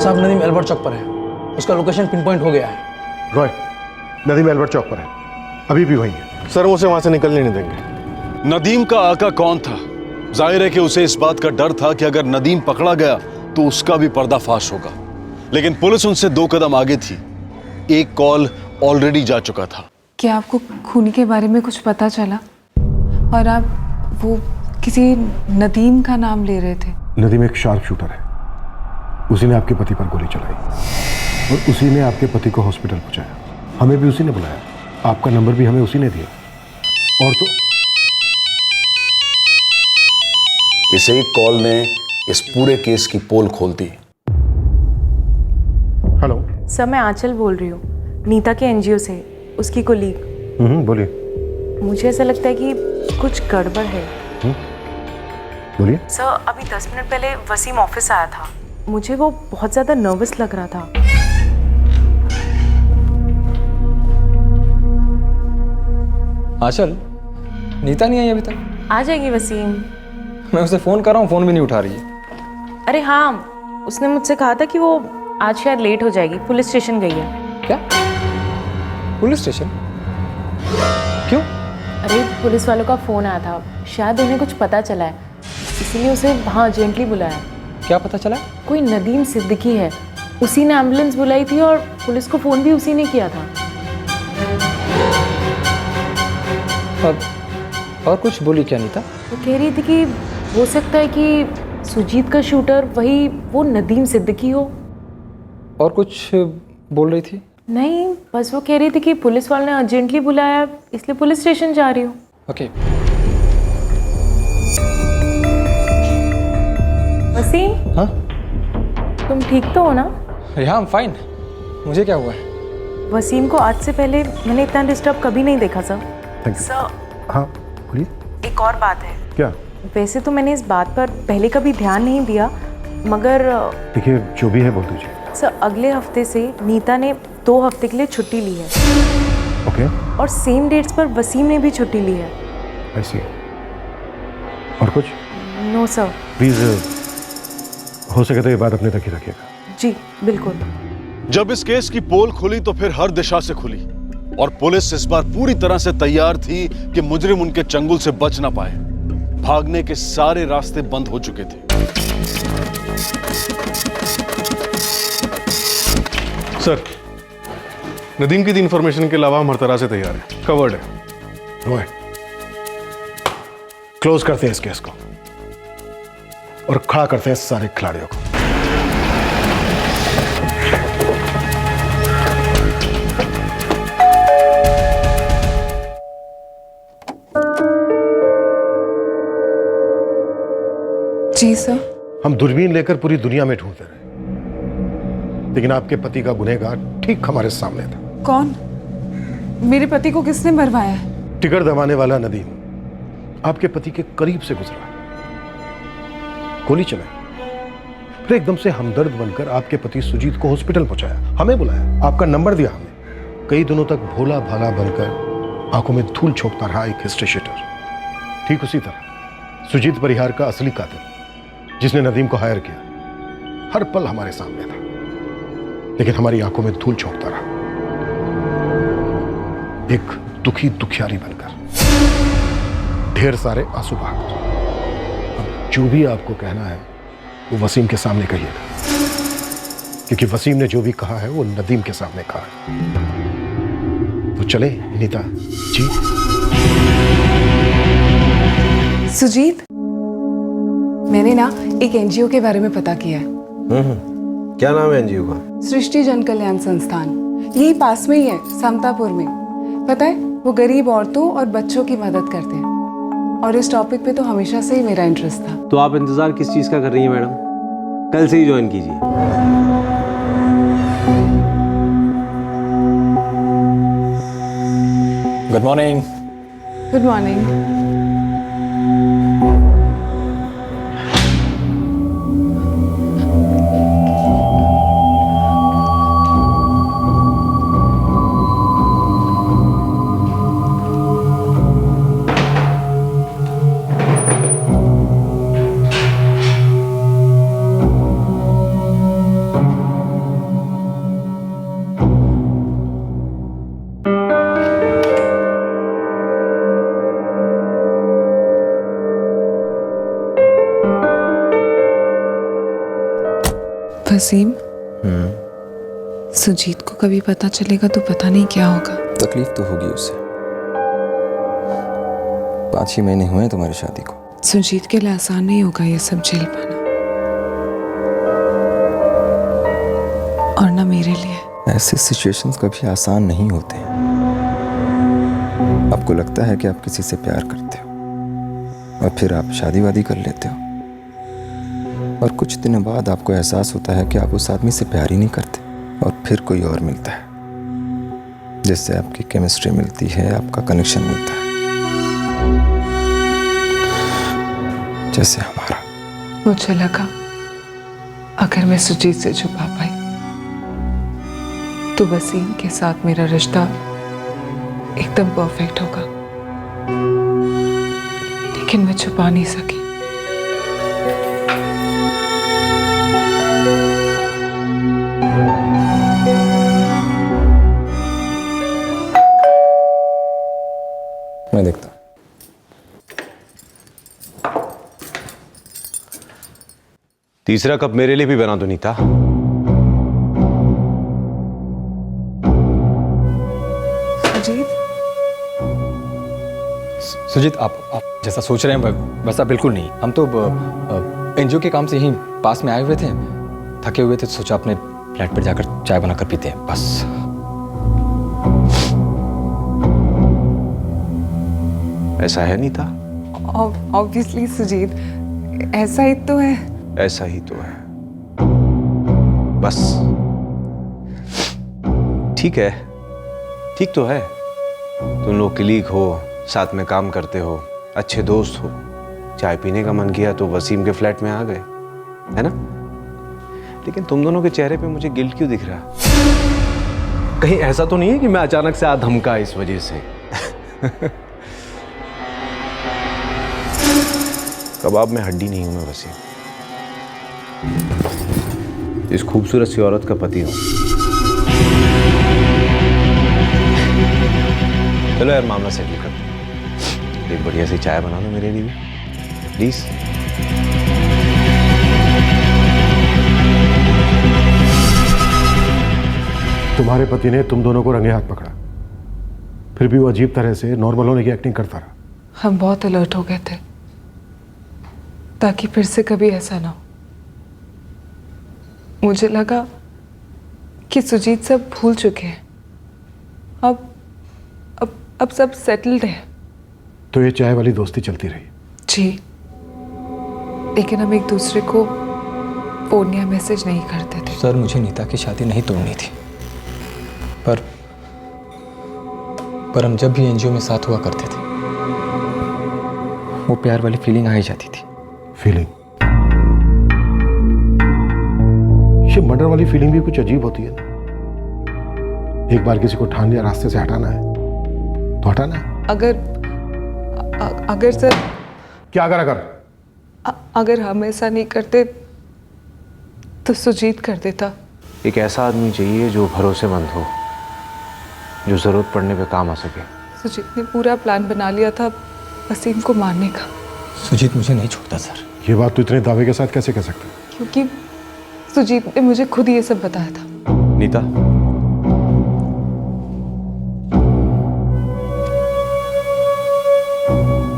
साहब नदीम एल्बर्ट चौक पर है, उसका लोकेशन पिन पॉइंट हो गया है। रॉय, नदीम एल्बर्ट चौक पर है, अभी भी वहीं है। सर उसे वहां से निकलने नहीं देंगे। नदीम का आका कौन था? जाहिर है कि उसे इस बात का डर था कि अगर नदीम पकड़ा गया तो उसका भी पर्दाफाश होगा। लेकिन पुलिस उनसे 2 कदम आगे थी। एक कॉल ऑलरेडी जा चुका था। क्या आपको खूनी के बारे में कुछ पता चला? और आप वो किसी नदीम का नाम ले रहे थे। नदीम एक शार्प शूटर है, उसी ने आपके पति पर गोली चलाई और उसी ने आपके पति को हॉस्पिटल पहुंचाया। हमें भी उसी ने बुलाया, आपका नंबर भी हमें उसी ने दिया। और तो इस एक कॉल ने इस पूरे केस की पोल खोल दी। हेलो सर, मैं आंचल बोल रही हूँ, नीता के एनजीओ से, उसकी कोलीग। बोलिए। मुझे ऐसा लगता है कि कुछ गड़बड़ है। बोलिए। सर अभी 10 मिनट पहले वसीम ऑफिस आया था, मुझे वो बहुत ज़्यादा नर्वस लग रहा था। आंचल, नीता नहीं आई अभी तक? आ जाएगी वसीम। मैं उसे फ़ोन कर रहा हूँ, फ़ोन भी नहीं उठा रही है। अरे हाँ, उसने मुझसे कहा था कि वो आज शायद लेट हो जाएगी, पुलिस स्टेशन गई है। क्या? Police station? क्यों? अरे पुलिस वालों का फ़ोन आया था, शायद उन्हें कुछ पता चला है, इसीलिए उसे वहाँ अर्जेंटली बुलाया। क्या पता चला? कोई नदीम सिद्दीकी है, उसी ने एम्बुलेंस बुलाई थी और पुलिस को फ़ोन भी उसी ने किया था। और कुछ बोली क्या नीता? वो कह रही थी कि हो सकता है कि सुजीत का शूटर वही वो नदीम सिद्दीकी हो। और कुछ बोल रही थी? नहीं, बस वो कह रही थी कि पुलिस वाले ने अर्जेंटली बुलाया, इसलिए पुलिस स्टेशन जा रही हूँ। ओके। वसीम? हाँ? तुम ठीक तो हो ना? हाँ, I'm fine। मुझे क्या हुआ है? वसीम को आज से पहले मैंने इतना डिस्टर्ब कभी नहीं देखा सर। Thank you. सर, हाँ बोलिए। एक और बात है। क्या? वैसे तो मैंने इस बात पर पहले कभी ध्यान नहीं दिया, मगर देखिए जो भी है बोल दीजिए। सर अगले हफ्ते से नीता ने 2 हफ्ते के लिए छुट्टी ली है। ओके। और सेम डेट्स पर वसीम ने भी छुट्टी ली है। आई सी। और कुछ? No sir. प्लीज हो सके तो ये बात अपने तक ही रखिएगा। जी बिल्कुल। जब इस केस की पोल खुली तो फिर हर दिशा से खुली और पुलिस इस बार पूरी तरह से तैयार थी कि मुजरिम उनके चंगुल से बच ना पाए। भागने के सारे रास्ते बंद हो चुके थे। सर, नदीम की इन्फॉर्मेशन के अलावा हम हर तरह से तैयार हैं, कवर्ड है। रोए, क्लोज करते हैं इस केस को और खड़ा करते हैं सारे खिलाड़ियों को। जी सर। हम दूरबीन लेकर पूरी दुनिया में ढूंढते रहे, लेकिन आपके पति का गुनहगार ठीक हमारे सामने था। कौन? मेरे पति को किसने मरवाया है? टिकट दबाने वाला नदीम आपके पति के करीब से गुजरा, गोली चलाई, फिर एकदम से हमदर्द बनकर आपके पति सुजीत को हॉस्पिटल पहुंचाया, हमें बुलाया, आपका नंबर दिया हमें। कई दिनों तक भोला भाला बनकर आंखों में धूल झोंकता रहा एक हिस्ट्री शीटर। ठीक उसी तरह सुजीत परिहार का असली कातिल, जिसने नदीम को हायर किया, हर पल हमारे सामने था, लेकिन हमारी आंखों में धूल झोंकता रहा, एक दुखी दुखियारी बनकर, ढेर सारे आंसू बहाकर। अब जो भी आपको कहना है वो वसीम के सामने कहिएगा, क्योंकि वसीम ने जो भी कहा है वो नदीम के सामने कहा है। तो चले नीता जी। सुजीत, मैंने ना एक एनजीओ के बारे में पता किया है। क्या नाम है एनजीओ का? सृष्टि जन कल्याण संस्थान। यही पास में ही है, समतापुर में। पता है, वो गरीब औरतों और बच्चों की मदद करते हैं, और इस टॉपिक पे तो हमेशा से ही मेरा इंटरेस्ट था। तो आप इंतजार किस चीज का कर रही हैं मैडम? कल से ही ज्वाइन कीजिए। Good morning. Good morning. Wasim, Sujit को कभी पता चलेगा तो पता नहीं क्या होगा। तकलीफ तो होगी उसे। 5 ही महीने हुए हैं तुम्हारी शादी को। सुजीत के लिए आसान नहीं होगा ये सब झेल पाना, और ना मेरे लिए। ऐसे सिचुएशंस कभी आसान नहीं होते हैं। आपको लगता है कि आप किसी से प्यार करते हो और फिर आप शादी वादी कर लेते हो, और कुछ दिनों बाद आपको एहसास होता है कि आप उस आदमी से प्यार ही नहीं करते, और फिर कोई और मिलता है जिससे आपकी केमिस्ट्री मिलती है, आपका कनेक्शन मिलता है, जैसे हमारा। मुझे लगा अगर मैं सुजीत से छुपा पाई तो वसीम के साथ मेरा रिश्ता एकदम परफेक्ट होगा, लेकिन मैं छुपा नहीं सकी। मैं देखता हूं। तीसरा कप मेरे लिए भी बना दो नीता। सुजीत, आप जैसा सोच रहे हैं वैसा बिल्कुल नहीं। हम तो एनजीओ के काम से यहीं पास में आए हुए थे, थके हुए थे, तो सोचा अपने फ्लैट पर जाकर चाय बनाकर पीते हैं, बस। ऐसा है नीता? ऑब्वियसली सुजीत, ऐसा ही तो है। ऐसा ही तो है, बस। ठीक है, ठीक तो है। तुम लोग कलीग हो, साथ में काम करते हो, अच्छे दोस्त हो। चाय पीने का मन किया तो वसीम के फ्लैट में आ गए, है ना? लेकिन तुम दोनों के चेहरे पे मुझे गिल्ट क्यों दिख रहा? कहीं ऐसा तो नहीं है कि मैं अचानक से आ धमका इस वजह से? कबाब में हड्डी नहीं हूं मैं वसीम, इस खूबसूरत सी औरत का पति हूं। चलो यार मामला सेटल कर दो, एक बढ़िया सी चाय बना दो मेरे लिए प्लीज। तुम्हारे पति ने तुम दोनों को रंगे हाथ पकड़ा, फिर भी वो अजीब तरह से नॉर्मल होने की एक्टिंग करता रहा। हम बहुत अलर्ट हो गए थे ताकि फिर से कभी ऐसा ना हो। मुझे लगा कि सुजीत सब भूल चुके हैं, अब सब सेटल्ड है। तो ये चाय वाली दोस्ती चलती रही? जी, लेकिन हम एक दूसरे को फोन या मैसेज नहीं करते थे। सर मुझे नीता की शादी नहीं तोड़नी थी, पर हम जब भी एनजीओ में साथ हुआ करते थे वो प्यार वाली फीलिंग आ ही जाती थी। फीलिंग? ये मर्डर वाली फीलिंग भी कुछ अजीब होती है ना। एक बार किसी को ठान लिया रास्ते से हटाना है तो हटाना है। अगर सर, क्या अगर? अगर हम ऐसा नहीं करते तो सुजीत कर देता। एक ऐसा आदमी चाहिए जो भरोसेमंद हो, जो जरूरत पड़ने पे काम आ सके। सुजीत ने पूरा प्लान बना लिया था वसीम को मारने का। सुजीत मुझे नहीं छोड़ता सर। ये बात तो इतने दावे के साथ कैसे कह सकते? क्योंकि सुजीत ने मुझे खुद ये सब बताया था। नीता,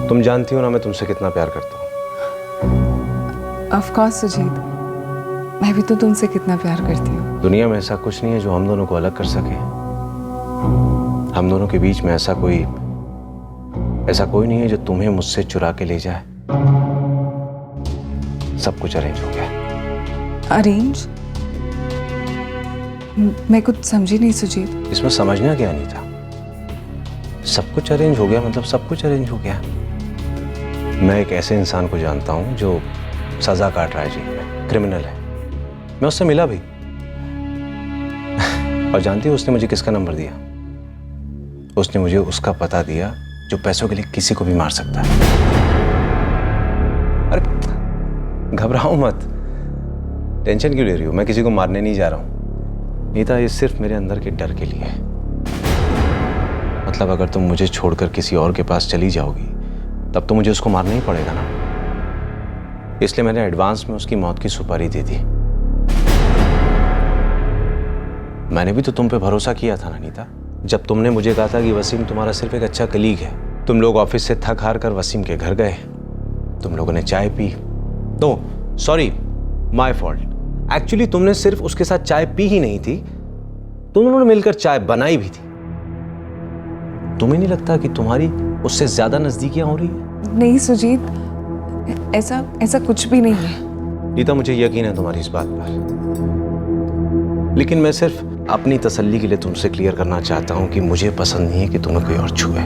तुम जानती हो ना मैं तुमसे कितना प्यार करता हूँ। ऑफ कोर्स सुजीत, मैं भी तो तुमसे कितना प्यार करती हूँ। दुनिया में ऐसा कुछ नहीं है जो हम दोनों को अलग कर सके। हम दोनों के बीच में ऐसा कोई नहीं है जो तुम्हें मुझसे चुरा के ले जाए। सब कुछ अरेंज हो गया। अरेंज? मैं कुछ समझी नहीं सुजीत। इसमें समझना क्या नहीं था, सब कुछ अरेंज हो गया मतलब सब कुछ अरेंज हो गया। मैं एक ऐसे इंसान को जानता हूं जो सजा काट रहा है जेल में, क्रिमिनल है। मैं उससे मिला भी और जानती हो उसने मुझे किसका नंबर दिया? उसने मुझे उसका पता दिया जो पैसों के लिए किसी को भी मार सकता है। अरे घबराओ मत, टेंशन क्यों ले रही हो? मैं किसी को मारने नहीं जा रहा हूं नीता, ये सिर्फ मेरे अंदर के डर के लिए है। मतलब अगर तुम मुझे छोड़कर किसी और के पास चली जाओगी तब तो मुझे उसको मारना ही पड़ेगा ना। इसलिए मैंने एडवांस में उसकी मौत की सुपारी दे दी। मैंने भी तो तुम पे भरोसा किया था ना नीता, जब तुमने मुझे कहा था कि वसीम तुम्हारा सिर्फ एक अच्छा कलीग है। तुम लोग ऑफिस से थक हार कर वसीम के घर गए, तुम लोगों ने चाय पी। तो सॉरी, माय फॉल्ट। एक्चुअली तुमने सिर्फ उसके साथ चाय पी ही नहीं थी, तुम लोगों ने मिलकर चाय बनाई भी थी। तुम्हें नहीं लगता कि तुम्हारी उससे ज्यादा नजदीकियां हो रही है? नहीं सुजीत, ऐसा कुछ भी नहीं है। नीता, मुझे यकीन है तुम्हारी इस बात पर, लेकिन मैं सिर्फ अपनी तसल्ली के लिए तुमसे क्लियर करना चाहता हूं कि मुझे पसंद नहीं है कि तुम्हें कोई और छुए।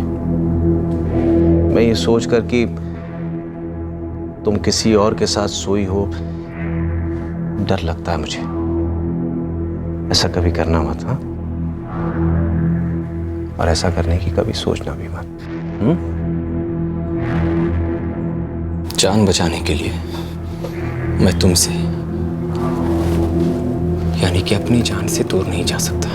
मैं ये सोच कर कि तुम किसी और के साथ सोई हो, डर लगता है मुझे। ऐसा कभी करना मत, हाँ? और ऐसा करने की कभी सोचना भी मत। जान बचाने के लिए मैं तुमसे, यानी कि अपनी जान से दूर नहीं जा सकता।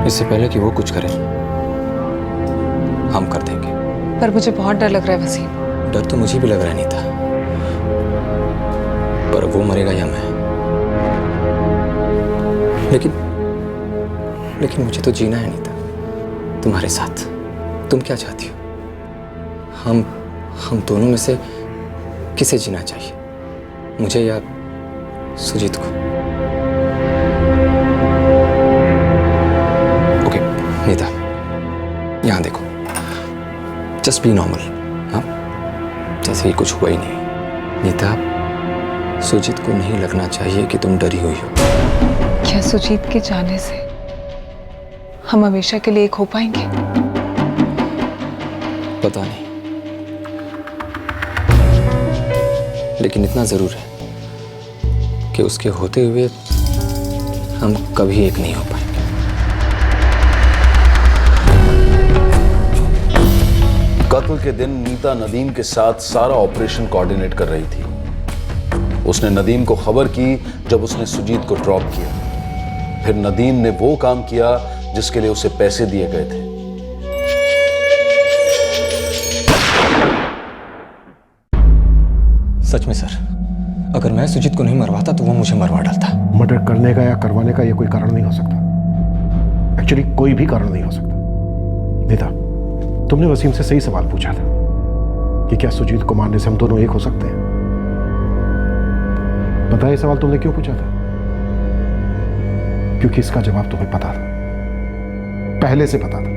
इससे पहले कि वो कुछ करे, हम कर देंगे। पर मुझे बहुत डर लग रहा है वसीम। डर तो मुझे भी लग रहा है नीता, पर वो मरेगा या मैं? लेकिन मुझे तो जीना है नीता, तुम्हारे साथ। तुम क्या चाहती हो? हम दोनों में से किसे जीना चाहिए, मुझे या सुजीत को? ओके नीता, यहाँ देखो, जस्ट बी नॉर्मल, हाँ? जैसे ही कुछ हुआ ही नहीं। नीता, सुजीत को नहीं लगना चाहिए कि तुम डरी हुई हो। क्या सुजीत के जाने से हम हमेशा के लिए एक हो पाएंगे? पता नहीं। लेकिन इतना ज़रूर है कि उसके होते हुए हम कभी एक नहीं हो पाएंगे। कत्ल के दिन नीता नदीम के साथ सारा ऑपरेशन कोऑर्डिनेट कर रही थी। उसने नदीम को खबर की जब उसने सुजीत को ड्रॉप किया। फिर नदीम ने वो काम किया जिसके लिए उसे पैसे दिए गए थे। सच में सर, अगर मैं सुजीत को नहीं मरवाता तो वो मुझे मरवा डालता। मर्डर करने का या करवाने का ये कोई कारण नहीं हो सकता। एक्चुअली कोई भी कारण नहीं हो सकता। नीता, तुमने वसीम से सही सवाल पूछा था कि क्या सुजीत को मारने से हम दोनों एक हो सकते हैं। पता है ये सवाल तुमने क्यों पूछा था? क्योंकि इसका जवाब तुम्हें पता था, पहले से पता था।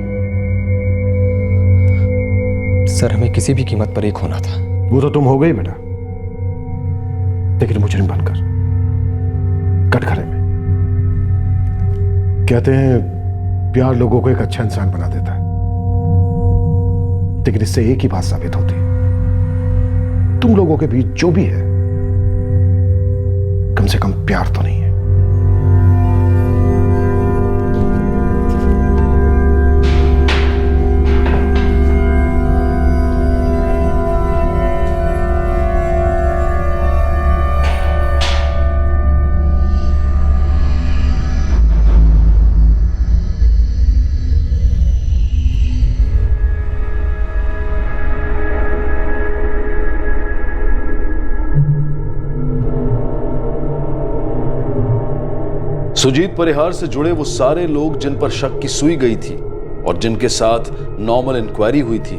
सर, हमें किसी भी कीमत पर एक होना था। वो तो तुम हो गई बेटा, लेकिन मुजरिम बनकर कटघरे में। कहते हैं प्यार लोगों को एक अच्छा इंसान बना देता है, लेकिन इससे एक ही बात साबित होती है, तुम लोगों के बीच जो भी है कम से कम प्यार तो नहीं है। सुजीत परिहार से जुड़े वो सारे लोग जिन पर शक की सुई गई थी और जिनके साथ नॉर्मल इंक्वायरी हुई थी,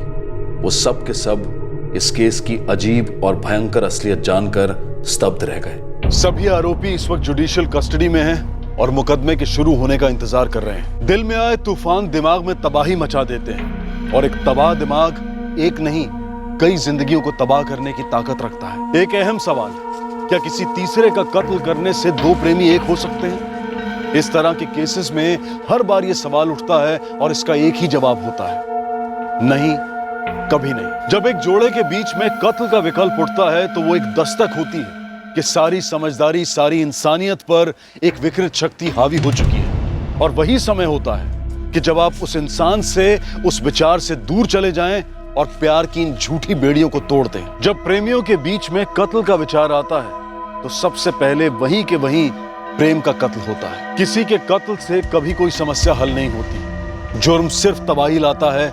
वो सब के सब इस केस की अजीब और भयंकर असलियत जानकर स्तब्ध रह गए। सभी आरोपी इस वक्त जुडिशियल कस्टडी में हैं और मुकदमे के शुरू होने का इंतजार कर रहे हैं। दिल में आए तूफान दिमाग में तबाही मचा देते हैं और एक तबाह दिमाग एक नहीं कई जिंदगियों को तबाह करने की ताकत रखता है। एक अहम सवाल, क्या किसी तीसरे का कत्ल करने से दो प्रेमी एक हो सकते हैं? इस तरह के केसेस में हर बार यह सवाल उठता है और इसका एक ही जवाब होता है, नहीं, कभी नहीं। जब एक जोड़े के बीच में कत्ल का विकल्प उठता है तो वो एक दस्तक होती है कि सारी समझदारी, सारी इंसानियत पर एक विकृत शक्ति हावी हो चुकी है। और वही समय होता है कि जब आप उस इंसान से, उस विचार से दूर चले जाएं और प्यार की इन झूठी बेड़ियों को तोड़ दें। जब प्रेमियों के बीच में कत्ल का विचार आता है तो सबसे पहले वहीं के वहीं प्रेम का कत्ल होता है। किसी के कत्ल से कभी कोई समस्या हल नहीं होती, जुर्म सिर्फ तबाही लाता है,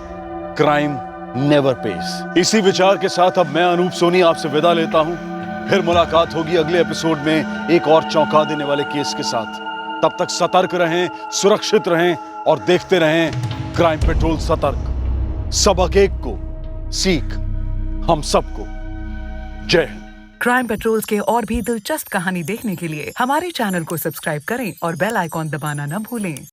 क्राइम नेवर पेस। इसी विचार के साथ अब मैं अनूप सोनी आपसे विदा लेता हूं। फिर मुलाकात होगी अगले एपिसोड में एक और चौंका देने वाले केस के साथ। तब तक सतर्क रहें, सुरक्षित रहें और देखते रहें क्राइम पेट्रोल सतर्क। सबक एक को सीख हम सबको। जय हिंद। क्राइम पेट्रोल्स के और भी दिलचस्प कहानी देखने के लिए हमारे चैनल को सब्सक्राइब करें और बेल आइकॉन दबाना न भूलें।